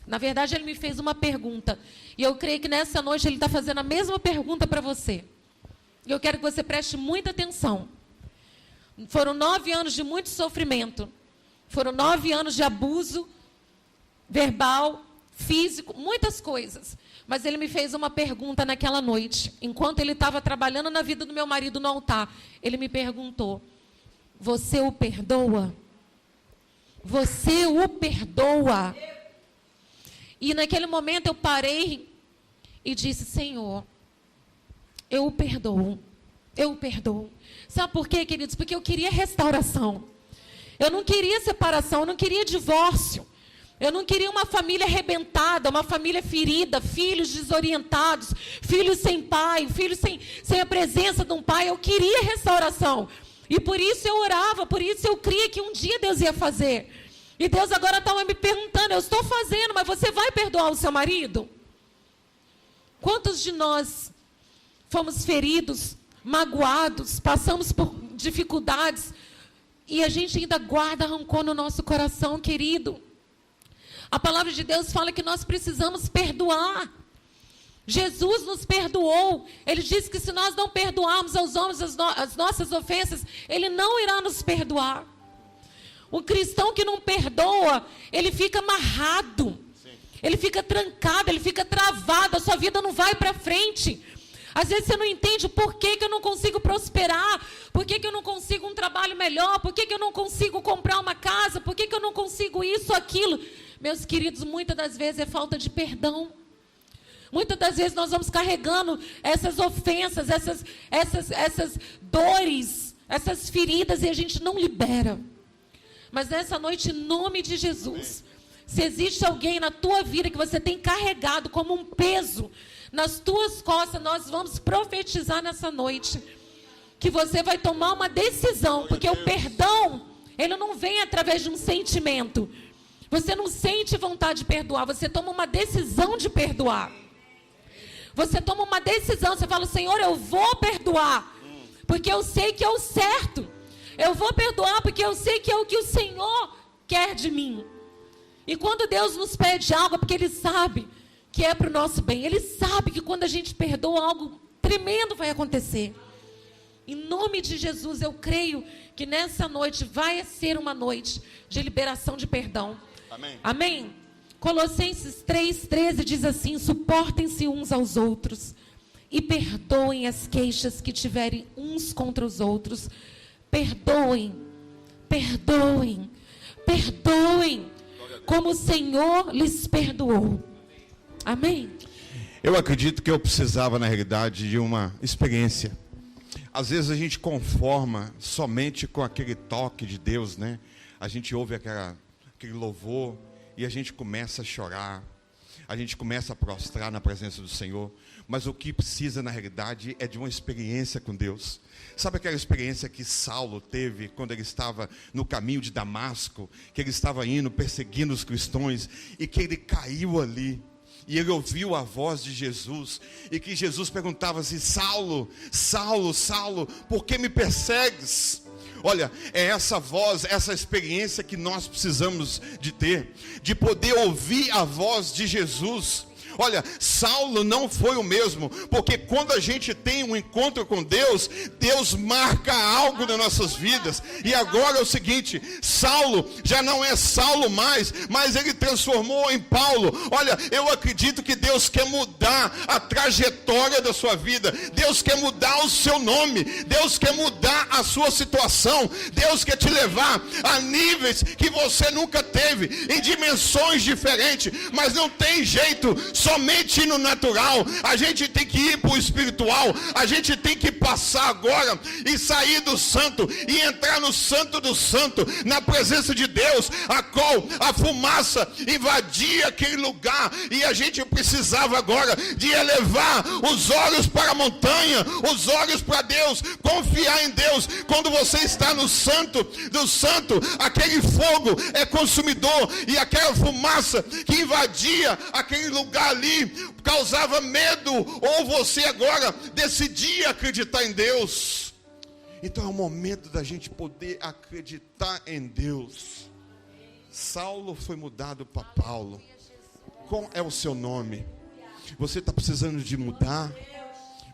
Na verdade, ele me fez uma pergunta. E eu creio que nessa noite ele está fazendo a mesma pergunta para você. E eu quero que você preste muita atenção. Foram 9 anos de muito sofrimento. Foram 9 anos de abuso verbal, físico, muitas coisas. Mas ele me fez uma pergunta naquela noite. Enquanto ele estava trabalhando na vida do meu marido no altar, ele me perguntou: você o perdoa? Você o perdoa? E naquele momento eu parei e disse: Senhor, eu o perdoo. Eu o perdoo. Sabe por quê, queridos? Porque eu queria restauração. Eu não queria separação, eu não queria divórcio. Eu não queria uma família arrebentada, uma família ferida, filhos desorientados, filhos sem pai, filhos sem a presença de um pai. Eu queria restauração. E por isso eu orava, por isso eu cria que um dia Deus ia fazer. E Deus agora estava me perguntando: eu estou fazendo, mas você vai perdoar o seu marido? Quantos de nós fomos feridos, magoados, passamos por dificuldades e a gente ainda guarda rancor no nosso coração, querido? A palavra de Deus fala que nós precisamos perdoar. Jesus nos perdoou. Ele disse que se nós não perdoarmos aos homens as nossas ofensas, Ele não irá nos perdoar. O cristão que não perdoa, ele fica amarrado. Sim. Ele fica trancado, ele fica travado, a sua vida não vai para frente. Às vezes você não entende por que eu não consigo prosperar, por que eu não consigo um trabalho melhor, por que eu não consigo comprar uma casa, por que eu não consigo isso, aquilo. Meus queridos, muitas das vezes é falta de perdão. Muitas das vezes nós vamos carregando essas ofensas, essas dores, essas feridas e a gente não libera. Mas nessa noite, em nome de Jesus, se existe alguém na tua vida que você tem carregado como um peso nas tuas costas, nós vamos profetizar nessa noite que você vai tomar uma decisão, porque o perdão, ele não vem através de um sentimento. Você não sente vontade de perdoar, você toma uma decisão de perdoar. Você toma uma decisão, você fala: Senhor, eu vou perdoar, porque eu sei que é o certo. Eu vou perdoar porque eu sei que é o que o Senhor quer de mim. E quando Deus nos pede algo, é porque Ele sabe que é para o nosso bem. Ele sabe que quando a gente perdoa, algo tremendo vai acontecer. Em nome de Jesus, eu creio que nessa noite vai ser uma noite de liberação de perdão.
Amém.
Amém? Colossenses 3,13 diz assim: suportem-se uns aos outros e perdoem as queixas que tiverem uns contra os outros. Perdoem, perdoem, perdoem, como o Senhor lhes perdoou. Amém?
Eu acredito que eu precisava, na realidade, de uma experiência. Às vezes a gente conforma somente com aquele toque de Deus, né? A gente ouve aquele louvor e a gente começa a chorar. A gente começa a prostrar na presença do Senhor. Mas o que precisa, na realidade, é de uma experiência com Deus. Sabe aquela experiência que Saulo teve quando ele estava no caminho de Damasco? Que ele estava indo, perseguindo os cristãos, e que ele caiu ali. E ele ouviu a voz de Jesus, e que Jesus perguntava assim: Saulo, Saulo, Saulo, por que me persegues? Olha, é essa voz, essa experiência que nós precisamos de ter, de poder ouvir a voz de Jesus. Olha, Saulo não foi o mesmo, porque quando a gente tem um encontro com Deus, Deus marca algo nas nossas vidas. E agora é o seguinte: Saulo já não é Saulo mais, mas ele transformou em Paulo. Olha, eu acredito que Deus quer mudar a trajetória da sua vida. Deus quer mudar o seu nome. Deus quer mudar a sua situação. Deus quer te levar a níveis que você nunca teve, em dimensões diferentes. Mas não tem jeito, somente no natural. A gente tem que ir para o espiritual. A gente tem que passar agora e sair do santo e entrar no santo do santo, na presença de Deus, a qual a fumaça invadia aquele lugar, e a gente precisava agora de elevar os olhos para a montanha, os olhos para Deus, confiar em Deus. Quando você está no santo do santo, aquele fogo é consumidor, e aquela fumaça que invadia aquele lugar ali causava medo, ou você agora decidia acreditar em Deus. Então é o momento da gente poder acreditar em Deus. Saulo foi mudado para Paulo. Qual é o seu nome? Você está precisando de mudar?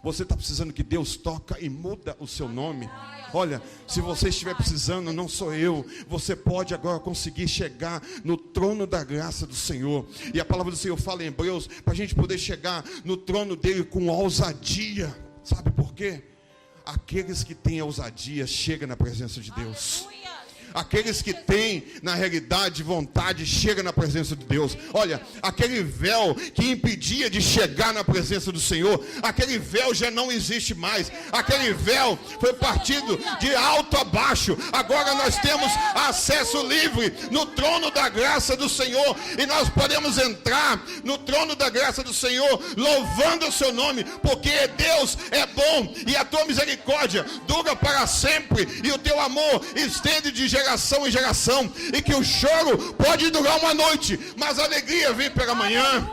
Você está precisando que Deus toca e muda o seu nome? Olha, se você estiver precisando, não sou eu. Você pode agora conseguir chegar no trono da graça do Senhor. E a palavra do Senhor fala em Hebreus, para a gente poder chegar no trono dele com ousadia. Sabe por quê? Aqueles que têm ousadia chegam na presença de Deus. Aqueles que têm, na realidade, vontade, chegam na presença de Deus. Olha, aquele véu que impedia de chegar na presença do Senhor, aquele véu já não existe mais. Aquele véu foi partido de alto a baixo. Agora nós temos acesso livre no trono da graça do Senhor, e nós podemos entrar no trono da graça do Senhor louvando o seu nome, porque Deus é bom e a tua misericórdia dura para sempre, e o teu amor estende de geração em geração, e que o choro pode durar uma noite, mas a alegria vem pela manhã.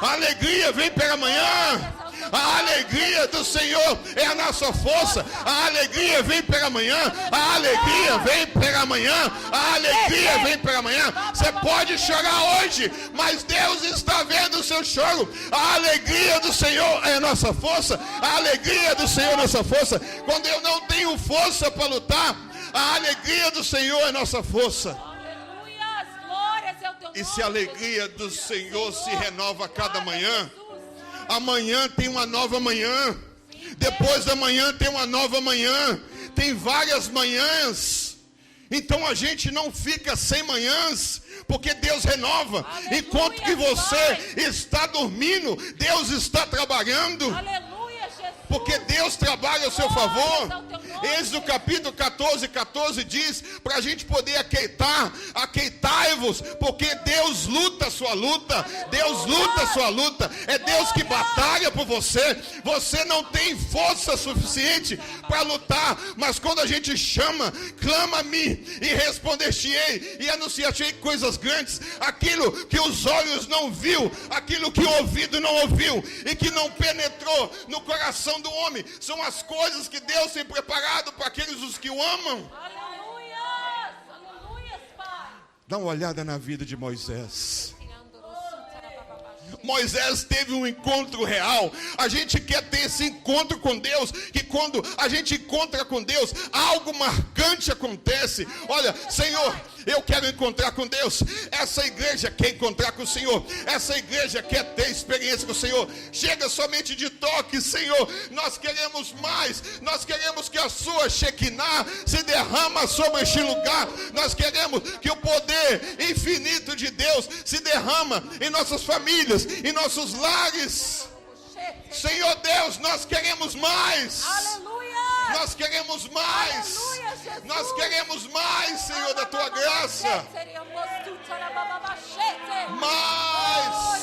A alegria vem pela manhã. A alegria do Senhor é a nossa força. A alegria vem pela manhã. A alegria vem pela manhã. A alegria vem pela manhã. Você pode chorar hoje, mas Deus está vendo o seu choro. A alegria do Senhor é a nossa força. A alegria do Senhor é a nossa força. Quando eu não tenho força para lutar, a alegria do Senhor é nossa força. E se a alegria do Senhor se renova a cada manhã, amanhã tem uma nova manhã, depois da manhã tem uma nova manhã, tem várias manhãs. Então a gente não fica sem manhãs, porque Deus renova. Enquanto que você está dormindo, Deus está trabalhando. Porque Deus trabalha ao seu favor. Êxodo capítulo 14 diz para a gente poder aqueitar: aqueitai-vos, porque Deus luta a sua luta. Deus luta a sua luta. É Deus que batalha por você. Você não tem força suficiente para lutar, mas quando a gente chama, clama-me e responder-te-ei e anunciar-te-ei coisas grandes, aquilo que os olhos não viu, aquilo que o ouvido não ouviu e que não penetrou no coração do homem, são as coisas que Deus tem preparado para aqueles os que o amam.
Aleluia! Aleluia, Pai.
Dá uma olhada na vida de Moisés. Moisés teve um encontro real. A gente quer ter esse encontro com Deus, que quando a gente encontra com Deus, algo marcante acontece. Olha, Senhor, eu quero encontrar com Deus. Essa igreja quer encontrar com o Senhor. Essa igreja quer ter experiência com o Senhor. Chega somente de toque, Senhor. Nós queremos mais. Nós queremos que a sua Shekinah se derrama sobre este lugar. Nós queremos que o poder infinito de Deus se derrama em nossas famílias, em nossos lares. Senhor Deus, nós queremos mais.
Aleluia.
Nós queremos mais.
Aleluia, Jesus.
Nós queremos mais, Senhor, da tua graça. Mais.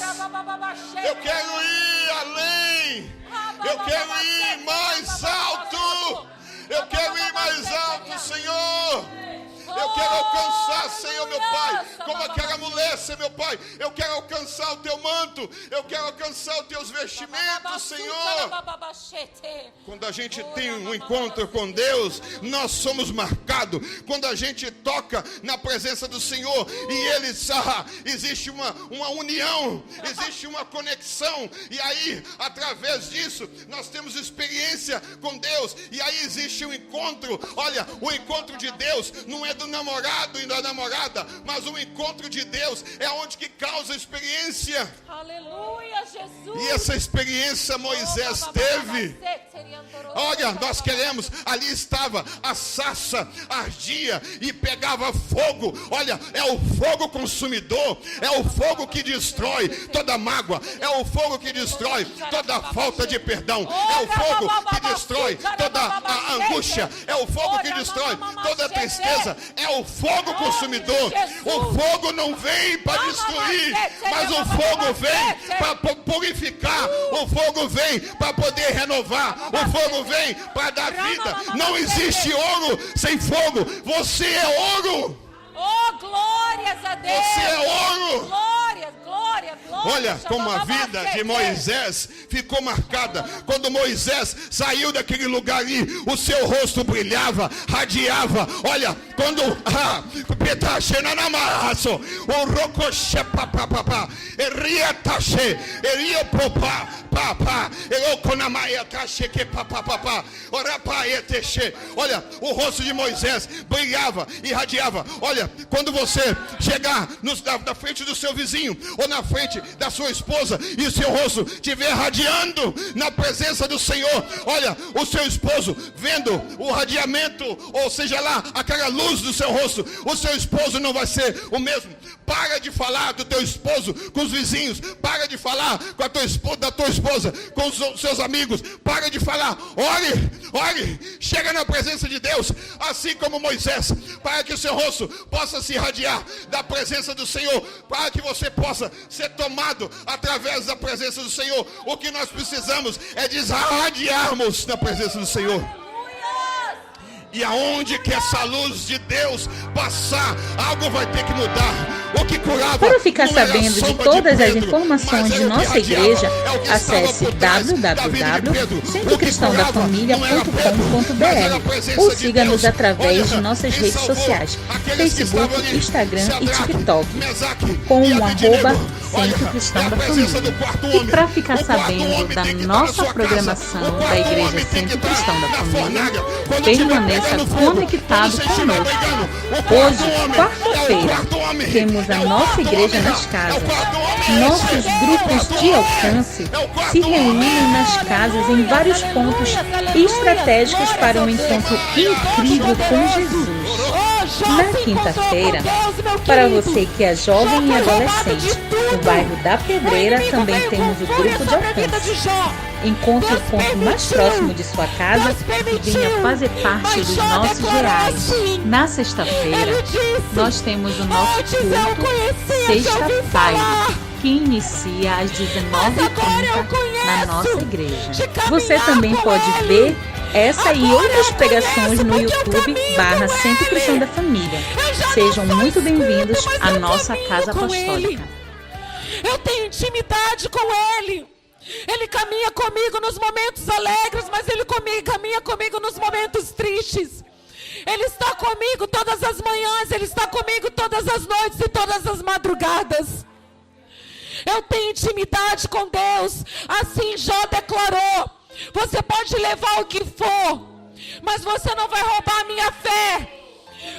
Eu quero ir além. Eu quero ir mais alto. Eu quero ir mais alto, Senhor. Eu quero alcançar, Senhor, meu Pai, como aquela mulher, Senhor, meu Pai. Eu quero alcançar o teu manto. Eu quero alcançar os teus vestimentos, Senhor. Quando a gente tem um encontro com Deus, nós somos marcados. Quando a gente toca na presença do Senhor e Ele existe uma união, existe uma conexão. E aí, através disso, nós temos experiência com Deus. E aí existe um encontro. Olha, o encontro de Deus não é do namorado e da namorada, mas o encontro de Deus é onde que causa experiência.
Aleluia, Jesus.
E essa experiência Moisés teve. Olha, nós queremos, ali estava a sarça, ardia e pegava fogo. Olha, é o fogo consumidor, é o fogo que destrói toda mágoa, é o fogo que destrói toda falta de perdão, é o fogo que destrói toda a angústia, é o fogo que destrói toda a tristeza, é o fogo consumidor. O fogo não vem para destruir, mas o fogo vem para purificar, o fogo vem para poder renovar, o fogo vem para dar vida. Não existe ouro sem fogo. Você é ouro.
Oh, glórias a Deus.
Você é ouro.
Glória, glória, glória.
Olha como a vida de Moisés ficou marcada. Quando Moisés saiu daquele lugar ali, o seu rosto brilhava, radiava. Olha, quando olha, o rosto de Moisés brilhava e radiava. Olha, quando você chegar na frente do seu vizinho ou na frente da sua esposa e o seu rosto estiver radiando na presença do Senhor, olha, o seu esposo vendo o radiamento, ou seja lá, aquela luz do seu rosto, o seu esposo não vai ser o mesmo. Para de falar do teu esposo com os vizinhos, para de falar com a tua esposa, da tua esposa com os seus amigos, para de falar. Ore, chega na presença de Deus, assim como Moisés, para que o seu rosto possa se irradiar da presença do Senhor, para que você possa ser tomado através da presença do Senhor. O que nós precisamos é de irradiarmos na presença do Senhor. E aonde que essa luz de Deus passar, algo vai ter que mudar. O que curava,
para ficar sabendo de todas as informações de nossa igreja, acesse www.centrocristãodafamilia.com.br ou siga-nos através de nossas redes sociais, Facebook, Instagram e TikTok, com o @Centro Cristão da Família. E para ficar sabendo da nossa programação da Igreja Centro Cristão da Família, permaneça conectado conosco. Hoje, quarta-feira, temos a nossa igreja nas casas. Nossos grupos de alcance se reúnem nas casas em vários pontos estratégicos para um encontro incrível com Jesus. Na quinta-feira, para você que é jovem e adolescente, no bairro da Pedreira também temos o grupo de alcance. Encontre o ponto mais próximo de sua casa e venha fazer parte dos nossos reais. Na sexta-feira, nós temos o nosso culto Sexta-feira, que inicia às 19h30 na nossa igreja. Você também pode ver essa e outras pregações no YouTube /Centro Cristão da Família. Sejam muito bem-vindos à nossa casa apostólica.
Eu tenho intimidade com Ele. Ele caminha comigo nos momentos alegres, mas Ele caminha comigo nos momentos tristes. Ele está comigo todas as manhãs, Ele está comigo todas as noites e todas as madrugadas. Eu tenho intimidade com Deus. Assim Jó declarou. Você pode levar o que for, mas você não vai roubar a minha fé.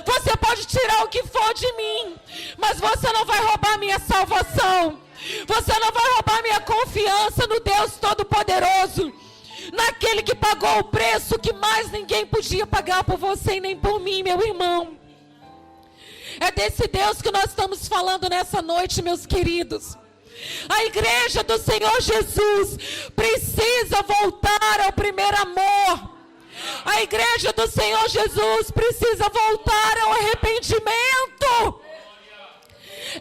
Você pode tirar o que for de mim, mas você não vai roubar a minha salvação. Você não vai roubar a minha confiança no Deus Todo-Poderoso, naquele que pagou o preço que mais ninguém podia pagar por você e nem por mim, meu irmão. É desse Deus que nós estamos falando nessa noite, meus queridos. A igreja do Senhor Jesus precisa voltar ao primeiro amor. A igreja do Senhor Jesus precisa voltar ao arrependimento.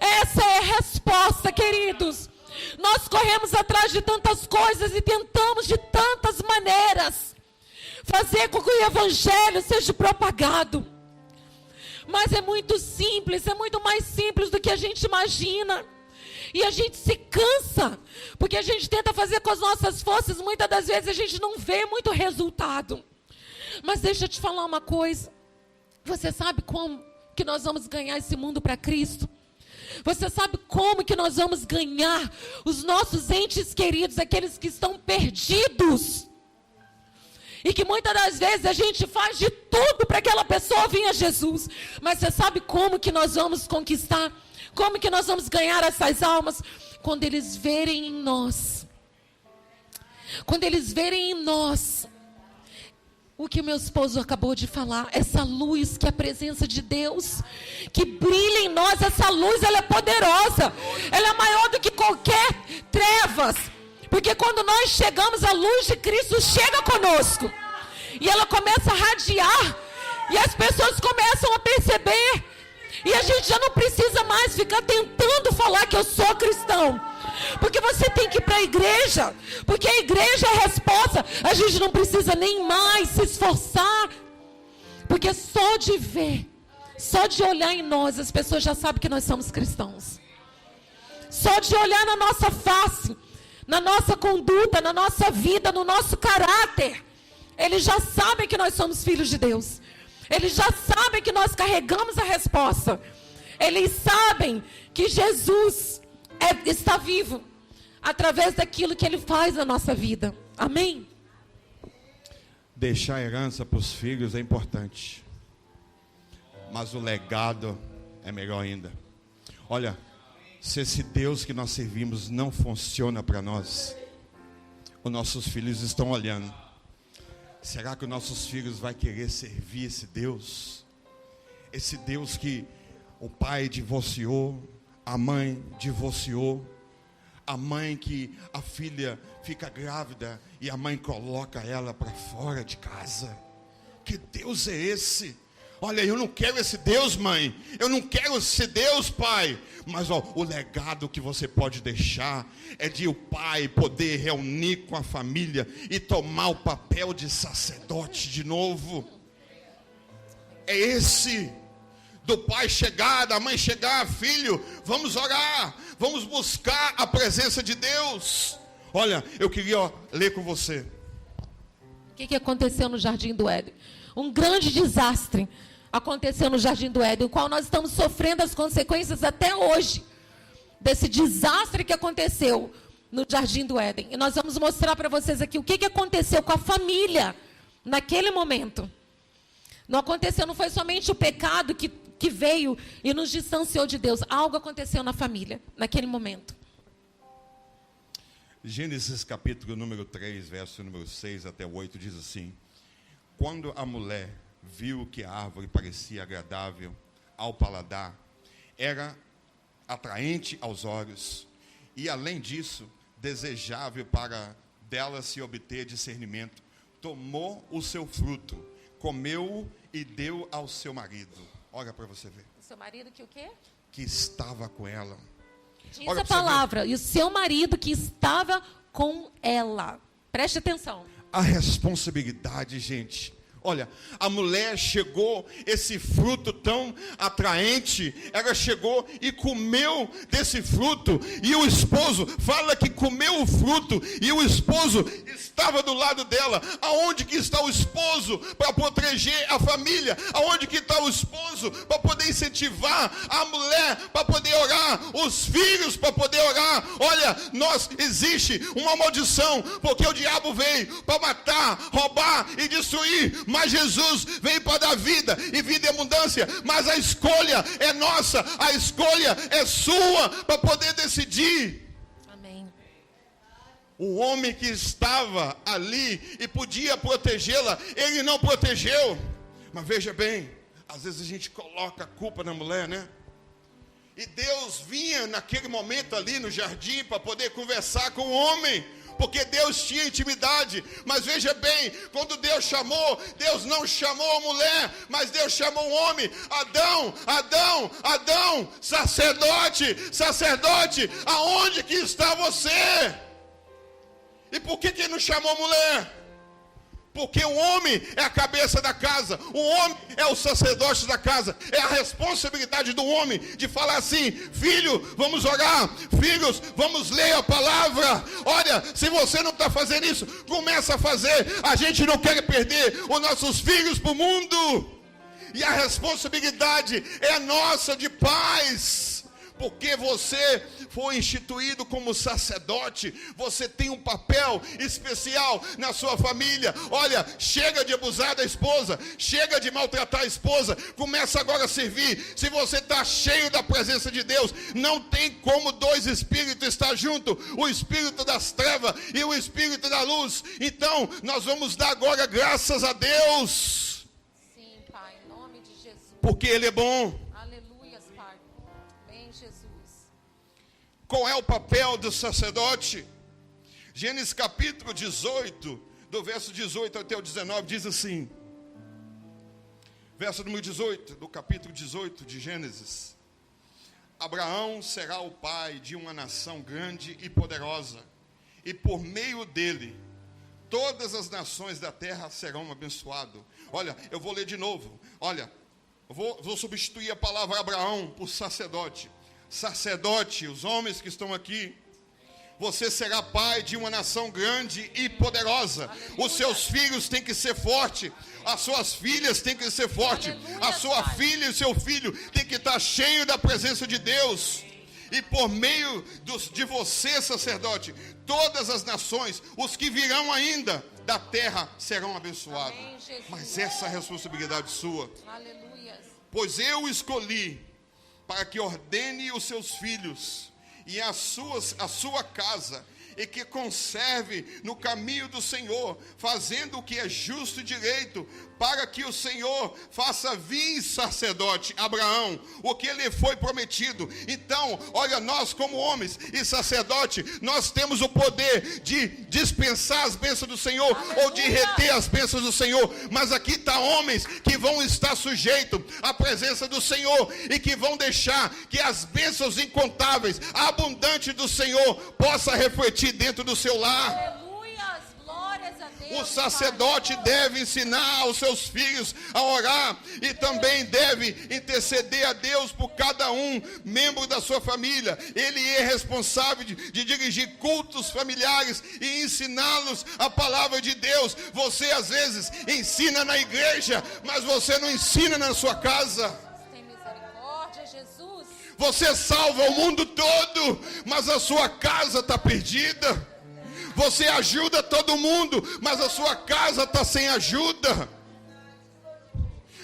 Essa é a resposta, queridos. Nós corremos atrás de tantas coisas e tentamos de tantas maneiras fazer com que o evangelho seja propagado. Mas é muito simples, é muito mais simples do que a gente imagina. E a gente se cansa, porque a gente tenta fazer com as nossas forças, muitas das vezes a gente não vê muito resultado. Mas deixa eu te falar uma coisa. Você sabe como que nós vamos ganhar esse mundo para Cristo? Você sabe como que nós vamos ganhar os nossos entes queridos, aqueles que estão perdidos? E que muitas das vezes a gente faz de tudo para aquela pessoa vir a Jesus. Mas você sabe como que nós vamos conquistar? Como que nós vamos ganhar essas almas? Quando eles verem em nós. Quando eles verem em nós o que o meu esposo acabou de falar, essa luz que é a presença de Deus, que brilha em nós. Essa luz, ela é poderosa, ela é maior do que qualquer trevas, porque quando nós chegamos, a luz de Cristo chega conosco, e ela começa a radiar, e as pessoas começam a perceber, e a gente já não precisa mais ficar tentando falar que eu sou cristão, porque você tem que ir para a igreja, porque a igreja é a resposta. A gente não precisa nem mais se esforçar, porque só de ver, só de olhar em nós, as pessoas já sabem que nós somos cristãos. Só de olhar na nossa face, na nossa conduta, na nossa vida, no nosso caráter, eles já sabem que nós somos filhos de Deus. Eles já sabem que nós carregamos a resposta. Eles sabem que Jesus está vivo através daquilo que Ele faz na nossa vida. Amém?
Deixar herança para os filhos é importante, mas o legado é melhor ainda. Olha, se esse Deus que nós servimos não funciona para nós, os nossos filhos estão olhando. Será que os nossos filhos vão querer servir esse Deus? Esse Deus que o pai divorciou, a mãe divorciou, a mãe que a filha fica grávida e a mãe coloca ela para fora de casa. Que Deus é esse? Olha, eu não quero esse Deus, mãe. Eu não quero esse Deus, pai. Mas o legado que você pode deixar é de o pai poder reunir com a família e tomar o papel de sacerdote de novo. É esse, do pai chegar, da mãe chegar, filho, vamos orar, vamos buscar a presença de Deus. Olha, eu queria ler com você.
O que aconteceu no Jardim do Éden? Um grande desastre aconteceu no Jardim do Éden, o qual nós estamos sofrendo as consequências até hoje, desse desastre que aconteceu no Jardim do Éden. E nós vamos mostrar para vocês aqui o que aconteceu com a família naquele momento. Não aconteceu, não foi somente o pecado que veio e nos distanciou de Deus. Algo aconteceu na família, naquele momento.
Gênesis capítulo número 3, verso número 6 até o 8, diz assim: quando a mulher viu que a árvore parecia agradável ao paladar, era atraente aos olhos, e além disso, desejável para dela se obter discernimento, tomou o seu fruto, comeu-o e deu ao seu marido. Olha para você ver.
O seu marido que o quê?
Que estava com ela.
Diz
Olha
a
pra você
palavra, e o seu marido que estava com ela. Preste atenção.
A responsabilidade, gente, Olha, a mulher chegou, esse fruto tão atraente, ela chegou e comeu desse fruto, e o esposo fala que comeu o fruto, e o esposo estava do lado dela. Aonde que está o esposo para proteger a família? Aonde que está o esposo para poder incentivar a mulher, para poder orar, os filhos para poder orar? Olha, existe uma maldição, porque o diabo veio para matar, roubar e destruir, mas Jesus veio para dar vida, e vida em abundância. Mas a escolha é nossa, a escolha é sua, para poder decidir.
Amém.
O homem que estava ali e podia protegê-la, ele não protegeu. Mas veja bem, às vezes a gente coloca a culpa na mulher, né? E Deus vinha naquele momento ali no jardim para poder conversar com o homem, porque Deus tinha intimidade. Mas veja bem, quando Deus chamou, Deus não chamou a mulher, mas Deus chamou o homem. Adão, Adão, Adão, sacerdote, sacerdote, aonde que está você? E por que ele não chamou a mulher? Porque o homem é a cabeça da casa, o homem é o sacerdote da casa. É a responsabilidade do homem de falar assim: filho, vamos orar, filhos, vamos ler a palavra. Olha, se você não está fazendo isso, começa a fazer. A gente não quer perder os nossos filhos para o mundo, e a responsabilidade é nossa de pais. Porque você foi instituído como sacerdote, você tem um papel especial na sua família. Olha, chega de abusar da esposa, chega de maltratar a esposa, começa agora a servir. Se você está cheio da presença de Deus, não tem como dois espíritos estar juntos, o espírito das trevas e o espírito da luz. Então, nós vamos dar agora graças a Deus.
Sim, Pai, em nome de Jesus.
Porque Ele é bom. Qual é o papel do sacerdote? Gênesis capítulo 18, do verso 18 até o 19, diz assim. Verso número 18, do capítulo 18 de Gênesis. Abraão será o pai de uma nação grande e poderosa, e por meio dele, todas as nações da terra serão abençoadas. Olha, eu vou ler de novo. Olha, eu vou substituir a palavra Abraão por sacerdote. Sacerdote, os homens que estão aqui, você será pai de uma nação grande e poderosa. Aleluia. Os seus filhos têm que ser fortes, as suas filhas têm que ser fortes. Aleluia, a sua pai. Filha e o seu filho tem que estar cheio da presença de Deus. E por meio de você, sacerdote, todas as nações, os que virão ainda da terra, serão abençoados. Amém, mas essa é a responsabilidade sua. Aleluia. Pois eu escolhi para que ordene os seus filhos e a sua casa, e que conserve no caminho do Senhor, fazendo o que é justo e direito, para que o Senhor faça vir sacerdote Abraão o que lhe foi prometido. Então, olha, nós como homens e sacerdote, nós temos o poder de dispensar as bênçãos do Senhor, aleluia, ou de reter as bênçãos do Senhor. Mas aqui está homens que vão estar sujeitos à presença do Senhor, e que vão deixar que as bênçãos incontáveis, abundantes do Senhor, possa refletir dentro do seu lar. Aleluia. O sacerdote deve ensinar aos seus filhos a orar, e também deve interceder a Deus por cada um membro da sua família. Ele é responsável de dirigir cultos familiares e ensiná-los a palavra de Deus. Você às vezes ensina na igreja, mas você não ensina na sua casa. Tem misericórdia, Jesus. Você salva o mundo todo, mas a sua casa está perdida. Você ajuda todo mundo, mas a sua casa está sem ajuda.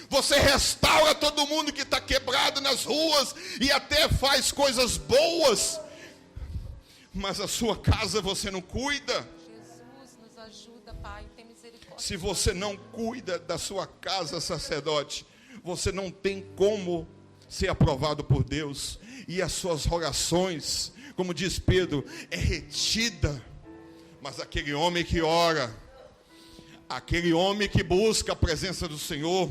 Você restaura todo mundo que está quebrado nas ruas e até faz coisas boas, mas a sua casa você não cuida. Jesus, nos ajuda, Pai, tem misericórdia. Se você não cuida da sua casa, sacerdote, você não tem como ser aprovado por Deus. E as suas orações, como diz Pedro, é retida. Mas aquele homem que ora, aquele homem que busca a presença do Senhor,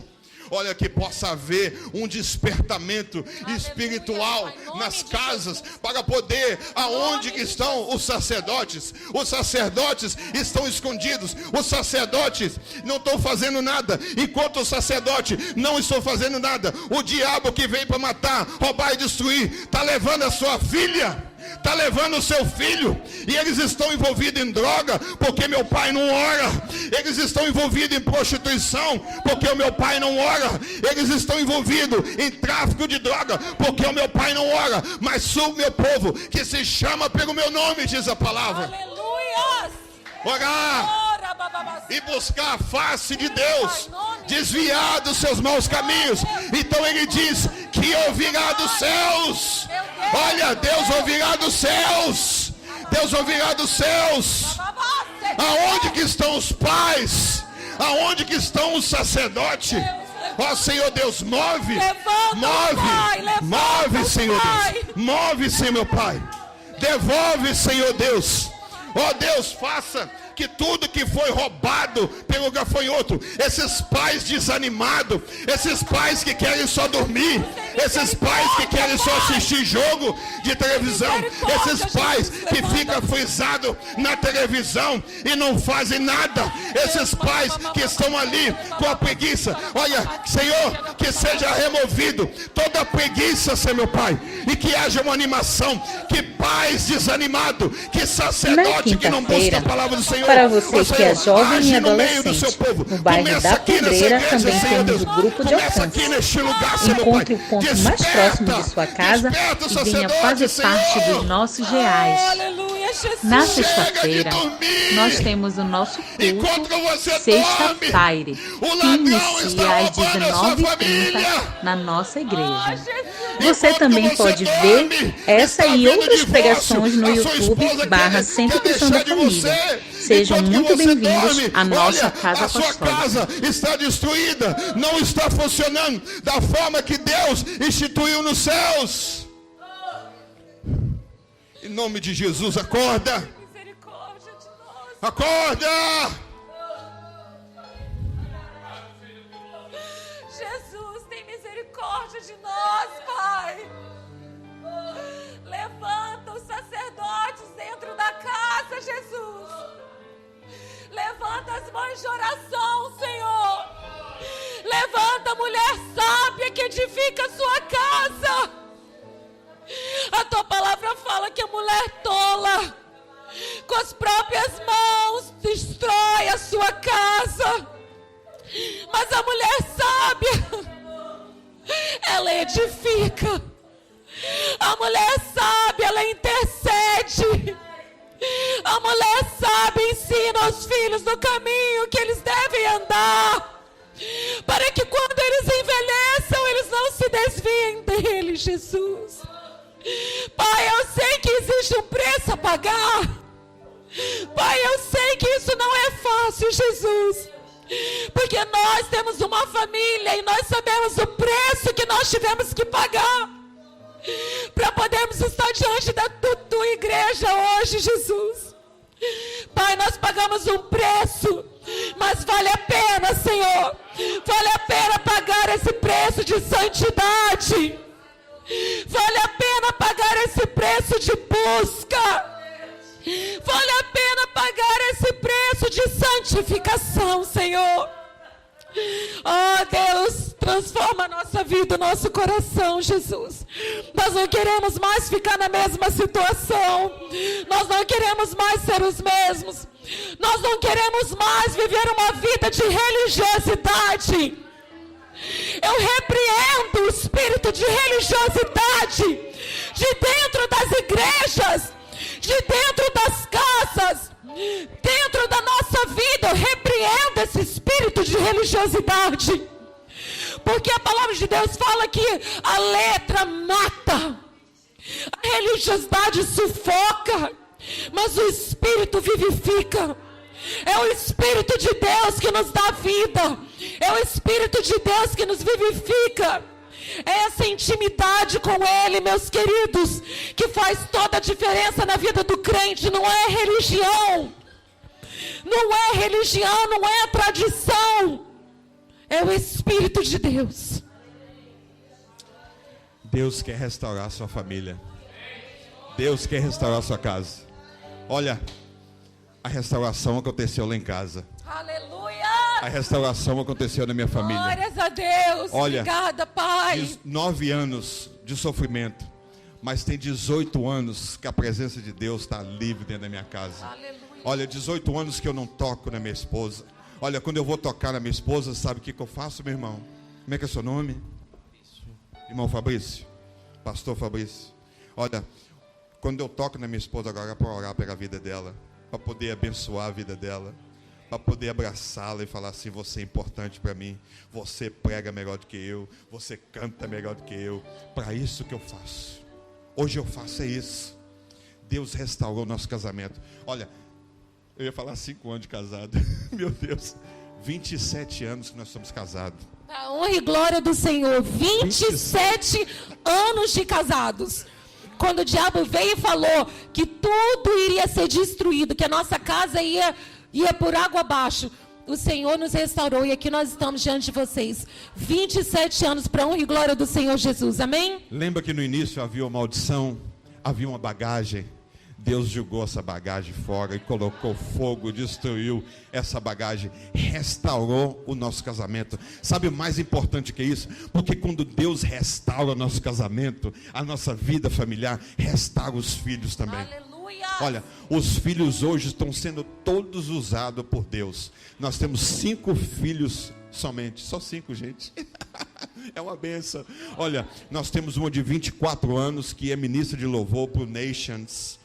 Olha, que possa haver um despertamento espiritual nas casas, para poder, aonde que estão os sacerdotes? Os sacerdotes estão escondidos, os sacerdotes não estão fazendo nada. Enquanto o sacerdote não estão fazendo nada, o diabo que veio para matar, roubar e destruir, está levando a sua filha, está levando o seu filho, e eles estão envolvidos em droga, porque meu pai não ora. Eles estão envolvidos em prostituição, porque o meu pai não ora. Eles estão envolvidos em tráfico de droga, porque o meu pai não ora. Mas sou o meu povo, que se chama pelo meu nome, diz a palavra.
Aleluia!
Orar e buscar a face de Deus, desviar dos seus maus caminhos. Então ele diz que ouvirá dos céus. Olha, Deus ouvirá dos céus. Deus ouvirá dos céus. Aonde que estão os pais? Aonde que estão os sacerdotes? Ó Senhor Deus, move, Senhor Deus. Move, Senhor meu Pai. Devolve, Senhor Deus. Ó Deus, faça que tudo que foi roubado pelo gafanhoto, esses pais desanimados, esses pais que querem só dormir, esses pais que querem só assistir jogo de televisão, esses pais que ficam frisados na televisão e não fazem nada, esses pais que estão ali com a preguiça, olha, Senhor, que seja removido toda a preguiça, Senhor meu Pai, e que haja uma animação, que pais desanimados, que sacerdote que não busca a palavra do Senhor.
Para você que é jovem e adolescente, no bairro da Pedreira também temos o grupo de alcance. Encontre o ponto mais próximo de sua casa e venha fazer parte dos nossos reais. Na sexta-feira, nós temos o nosso culto Sexta-feira, que inicia às 19h30 na nossa igreja. Você também pode ver essa e outras pregações no YouTube/Centro Cristão da Família. Sejam muito bem-vindos à nossa casa apostólica.
A sua casa está destruída, não está funcionando da forma que Deus instituiu nos céus. Em nome de Jesus, acorda. Acorda.
Jesus, tem misericórdia de nós, Pai. Levanta os sacerdotes dentro da casa, Jesus. Levanta as mães de oração, Senhor. Levanta a mulher sábia que edifica a sua casa. A tua palavra fala que a mulher tola, com as próprias mãos, destrói a sua casa. Mas a mulher sábia, ela edifica. A mulher sábia, ela intercede. A mulher sábia ensina os filhos no caminho que eles devem andar, para que quando eles envelheçam, eles não se desviem dele, Jesus. Pai, eu sei que existe um preço a pagar. Pai, eu sei que isso não é fácil, Jesus, porque nós temos uma família e nós sabemos o preço que nós tivemos que pagar para podermos estar diante da tua igreja hoje, Jesus. Pai, nós pagamos um preço, mas vale a pena, Senhor. Vale a pena pagar esse preço de santidade. Vale a pena pagar esse preço de busca. Vale a pena pagar esse preço de santificação, Senhor. Oh Deus, transforma a nossa vida, o nosso coração, Jesus. Nós não queremos mais ficar na mesma situação. Nós não queremos mais ser os mesmos. Nós não queremos mais viver uma vida de religiosidade. Eu repreendo o espírito de religiosidade de dentro das igrejas, de dentro das casas, dentro da nossa vida. Eu repreendo esse espírito de religiosidade, porque a palavra de Deus fala que a letra mata, a religiosidade sufoca, mas o espírito vivifica. É o Espírito de Deus que nos dá vida, é o Espírito de Deus que nos vivifica. É essa intimidade com Ele, meus queridos, que faz toda a diferença na vida do crente. Não é religião, não é religião, não é tradição.
É o Espírito de Deus.
Deus quer restaurar a sua família. Deus quer restaurar a sua casa. Olha, a restauração aconteceu lá em casa.
Aleluia!
A restauração aconteceu na minha família.
Glórias a Deus!
Olha,
Obrigada, Pai!
9 anos de sofrimento, mas tem 18 anos que a presença de Deus está livre dentro da minha casa.
Aleluia!
Olha, 18 anos que eu não toco na minha esposa. Olha, quando eu vou tocar na minha esposa, sabe o que eu faço, meu irmão? Como é que é seu nome? Irmão Fabrício, pastor Fabrício. Olha, quando eu toco na minha esposa agora é para orar pela vida dela, para poder abençoar a vida dela, para poder abraçá-la e falar assim: você é importante para mim, você prega melhor do que eu, você canta melhor do que eu. Para isso que eu faço. Hoje eu faço é isso. Deus restaurou o nosso casamento. Olha, eu ia falar 5 anos de casado. Meu Deus, 27 anos que nós somos casados.
A honra e glória do Senhor. 27 anos de casados. Quando o diabo veio e falou que tudo iria ser destruído, que a nossa casa ia por água abaixo, o Senhor nos restaurou e aqui nós estamos diante de vocês. 27 anos para a honra e glória do Senhor Jesus. Amém?
Lembra que no início havia uma maldição, havia uma bagagem. Deus jogou essa bagagem fora e colocou fogo, destruiu essa bagagem, restaurou o nosso casamento. Sabe o mais importante que isso? Porque quando Deus restaura o nosso casamento, a nossa vida familiar, restaura os filhos também.
Aleluia!
Olha, os filhos hoje estão sendo todos usados por Deus. Nós temos 5 filhos somente, só 5, gente. É uma benção. Olha, nós temos uma de 24 anos que é ministra de louvor para o Nations.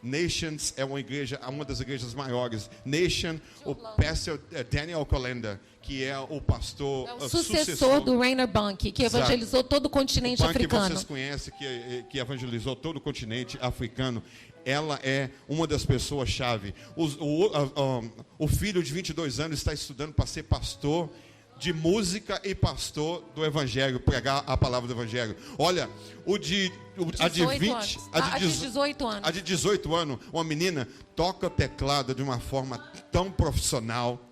Nations é uma igreja, uma das igrejas maiores. Nation, o pastor Daniel Colenda, que é o pastor
O sucessor do Rainer Bank, que evangelizou todo o continente africano.
Que vocês conhecem, que evangelizou todo o continente africano. Ela é uma das pessoas-chave. O filho de 22 anos está estudando para ser pastor de música e pastor do evangelho, pregar a palavra do evangelho. Olha, a de 18 anos, uma menina toca teclado de uma forma tão profissional.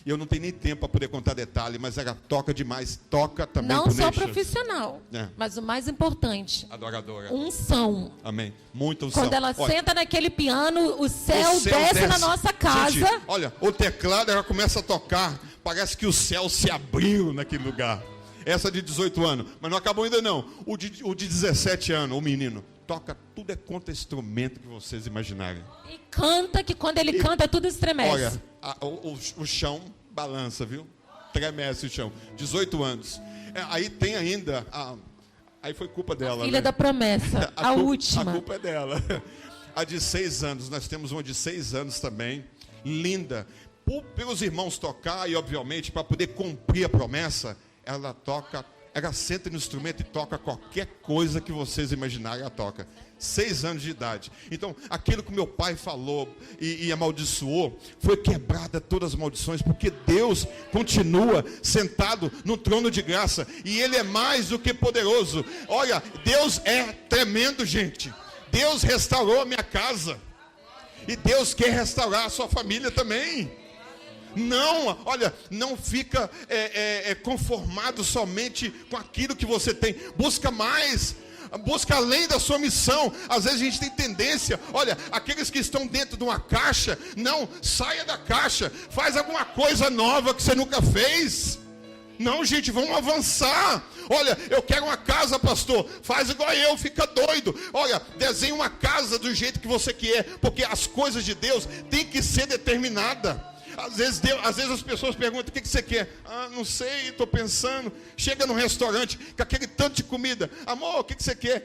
E eu não tenho nem tempo para poder contar detalhe, mas ela toca demais, toca também.
Não só profissional, mas o mais importante,
adoradora.
Unção.
Amém. Muita unção.
Quando ela senta naquele piano, o céu desce na nossa casa.
Gente, olha, o teclado, ela começa a tocar, parece que o céu se abriu naquele lugar. Essa de 18 anos, mas não acabou ainda não. O de 17 anos, o menino, toca tudo quanto é instrumento que vocês imaginarem.
E canta, que quando ele canta, tudo estremece.
Olha, o chão balança, viu? Tremece o chão. 18 anos. Aí tem ainda, aí foi culpa dela.
Filha da promessa, a última.
A culpa é dela. A de 6 anos, nós temos uma de 6 anos também, linda. Pelos irmãos tocar e, obviamente, para poder cumprir a promessa, ela toca, ela senta no instrumento e toca qualquer coisa que vocês imaginarem, ela toca. 6 anos de idade. Então, aquilo que meu pai falou e amaldiçoou, foi quebrada todas as maldições, porque Deus continua sentado no trono de graça, e Ele é mais do que poderoso. Olha, Deus é tremendo, gente. Deus restaurou a minha casa, e Deus quer restaurar a sua família também. Não, olha, não fica conformado somente com aquilo que você tem. Busca mais, busca além da sua missão. Às vezes a gente tem tendência, olha, aqueles que estão dentro de uma caixa, não, saia da caixa, faz alguma coisa nova que você nunca fez. Não, gente, vamos avançar. Olha, eu quero uma casa, pastor. Faz igual eu, fica doido. Olha, desenha uma casa do jeito que você quer, porque as coisas de Deus têm que ser determinadas. Às vezes as pessoas perguntam: o que você quer? Não sei, estou pensando. Chega num restaurante com aquele tanto de comida. Amor, o que você quer?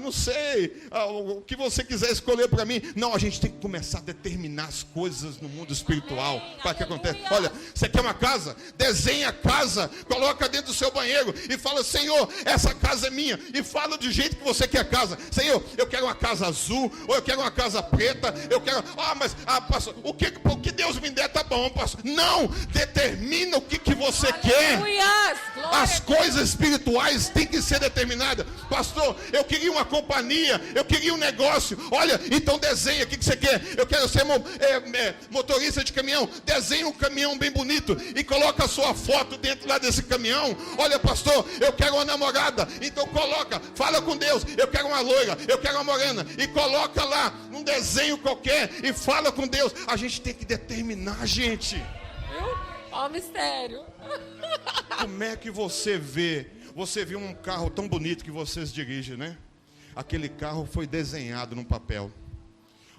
Não sei. O que você quiser escolher para mim. Não, a gente tem que começar a determinar as coisas no mundo espiritual. Para que aconteça. Olha, você quer uma casa? Desenha a casa, coloca dentro do seu banheiro e fala: Senhor, essa casa é minha. E fala do jeito que você quer a casa. Senhor, eu quero uma casa azul, ou eu quero uma casa preta. Eu quero. Pastor, o que Deus me der está bom, pastor. Não, determina o que você quer. As coisas espirituais têm que ser determinadas. Pastor, eu queria uma companhia, eu queria um negócio. Olha, então desenha, o que você quer? Eu quero ser motorista de caminhão. Desenha um caminhão bem bonito e coloca a sua foto dentro lá desse caminhão. Olha, pastor, eu quero uma namorada. Então coloca, fala com Deus. Eu quero uma loira, eu quero uma morena. E coloca lá um desenho qualquer e fala com Deus. A gente tem que determinar, gente.
Ó o mistério.
Como é que você vê? Você viu um carro tão bonito que vocês dirigem, né? Aquele carro foi desenhado num papel.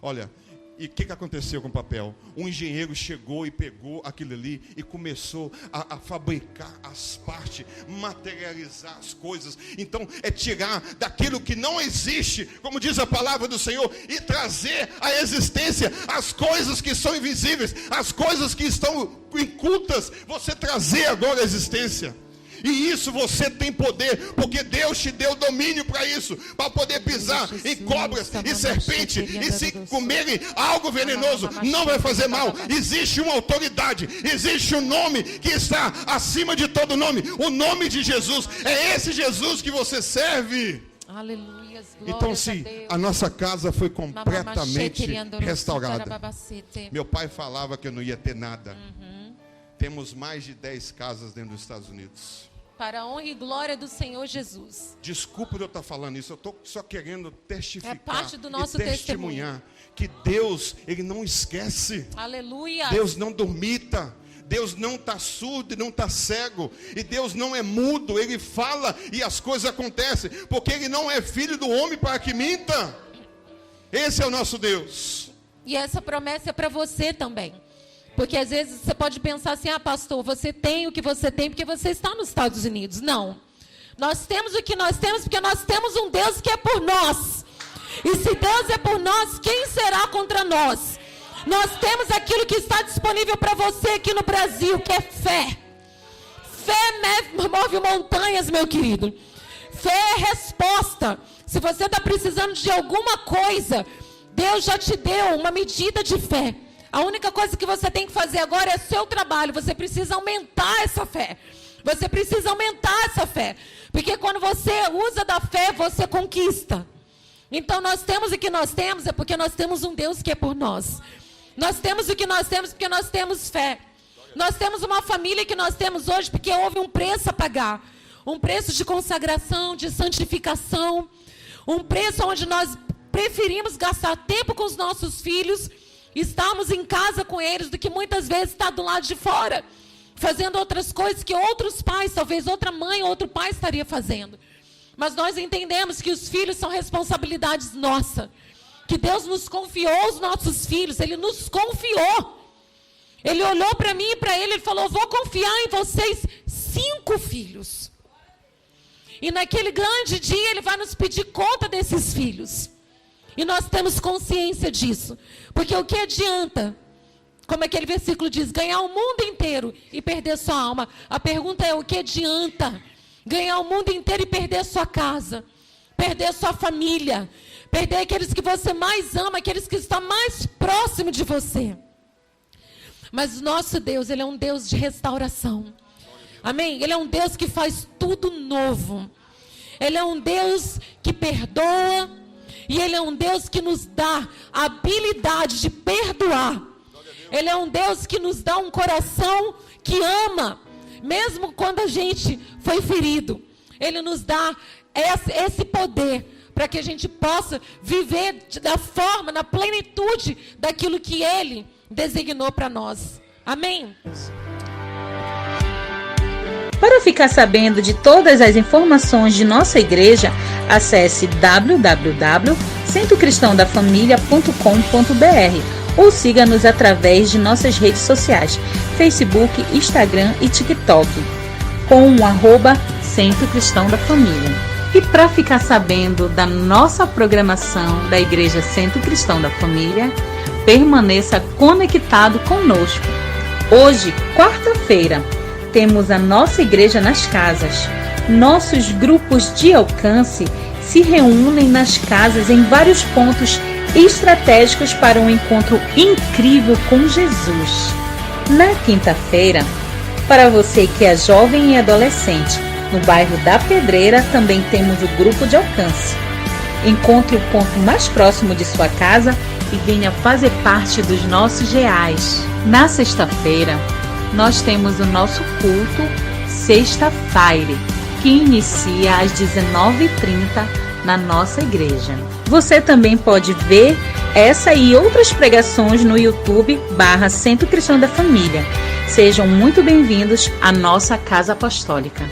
Olha, e o que aconteceu com o papel? Um engenheiro chegou e pegou aquilo ali e começou a fabricar as partes, materializar as coisas. Então é tirar daquilo que não existe, como diz a palavra do Senhor, e trazer à existência as coisas que são invisíveis, as coisas que estão incultas, você trazer agora à existência. E isso você tem poder, porque Deus te deu domínio para isso, para poder pisar em cobras e serpentes, e se comerem algo venenoso, não vai fazer mal. Existe uma autoridade, existe um nome que está acima de todo nome, o nome de Jesus. É esse Jesus que você serve.
Aleluia.
Então, se a nossa casa foi completamente restaurada. Meu pai falava que eu não ia ter nada. Temos mais de 10 casas dentro dos Estados Unidos.
Para a honra e glória do Senhor Jesus.
Desculpa eu estar falando isso, eu estou só querendo testificar.
É parte do nosso
e testemunhar que Deus, Ele não esquece.
Aleluia.
Deus não dormita. Deus não está surdo e não está cego. E Deus não é mudo, Ele fala e as coisas acontecem. Porque Ele não é filho do homem para que minta. Esse é o nosso Deus.
E essa promessa é para você também. Porque às vezes você pode pensar assim, pastor, você tem o que você tem porque você está nos Estados Unidos. Não. Nós temos o que nós temos porque nós temos um Deus que é por nós. E se Deus é por nós, quem será contra nós? Nós temos aquilo que está disponível para você aqui no Brasil, que é fé. Fé move montanhas, meu querido. Fé é resposta. Se você está precisando de alguma coisa, Deus já te deu uma medida de fé. A única coisa que você tem que fazer agora é seu trabalho. Você precisa aumentar essa fé. Você precisa aumentar essa fé. Porque quando você usa da fé, você conquista. Então nós temos o que nós temos, é porque nós temos um Deus que é por nós. Nós temos o que nós temos porque nós temos fé. Nós temos uma família que nós temos hoje porque houve um preço a pagar. Um preço de consagração, de santificação. Um preço onde nós preferimos gastar tempo com os nossos filhos, estarmos em casa com eles, do que muitas vezes estar do lado de fora, fazendo outras coisas que outros pais, talvez outra mãe, outro pai estaria fazendo. Mas nós entendemos que os filhos são responsabilidades nossas. Que Deus nos confiou os nossos filhos, Ele nos confiou. Ele olhou para mim e para ele falou, vou confiar em vocês 5 filhos. E naquele grande dia Ele vai nos pedir conta desses filhos. E nós temos consciência disso. Porque o que adianta, como aquele versículo diz, ganhar o mundo inteiro e perder sua alma? A pergunta é, o que adianta ganhar o mundo inteiro e perder sua casa? Perder sua família? Perder aqueles que você mais ama, aqueles que estão mais próximos de você? Mas o nosso Deus, Ele é um Deus de restauração. Amém? Ele é um Deus que faz tudo novo. Ele é um Deus que perdoa. E Ele é um Deus que nos dá a habilidade de perdoar. Ele é um Deus que nos dá um coração que ama, mesmo quando a gente foi ferido. Ele nos dá esse poder para que a gente possa viver da forma, na plenitude daquilo que Ele designou para nós. Amém?
Para ficar sabendo de todas as informações de nossa igreja, acesse www.centrocristãodafamilia.com.br ou siga-nos através de nossas redes sociais, Facebook, Instagram e TikTok, com o @Centro Cristão da Família. E para ficar sabendo da nossa programação da Igreja Centro Cristão da Família, permaneça conectado conosco. Hoje, quarta-feira, temos a nossa igreja nas casas. Nossos grupos de alcance se reúnem nas casas em vários pontos estratégicos para um encontro incrível com Jesus. Na quinta-feira, para você que é jovem e adolescente, no bairro da Pedreira também temos o grupo de alcance. Encontre o ponto mais próximo de sua casa e venha fazer parte dos nossos reais. Na sexta-feira, nós temos o nosso culto Sexta-feira, que inicia às 19h30 na nossa igreja. Você também pode ver essa e outras pregações no YouTube /Centro Cristão da Família. Sejam muito bem-vindos à nossa Casa Apostólica.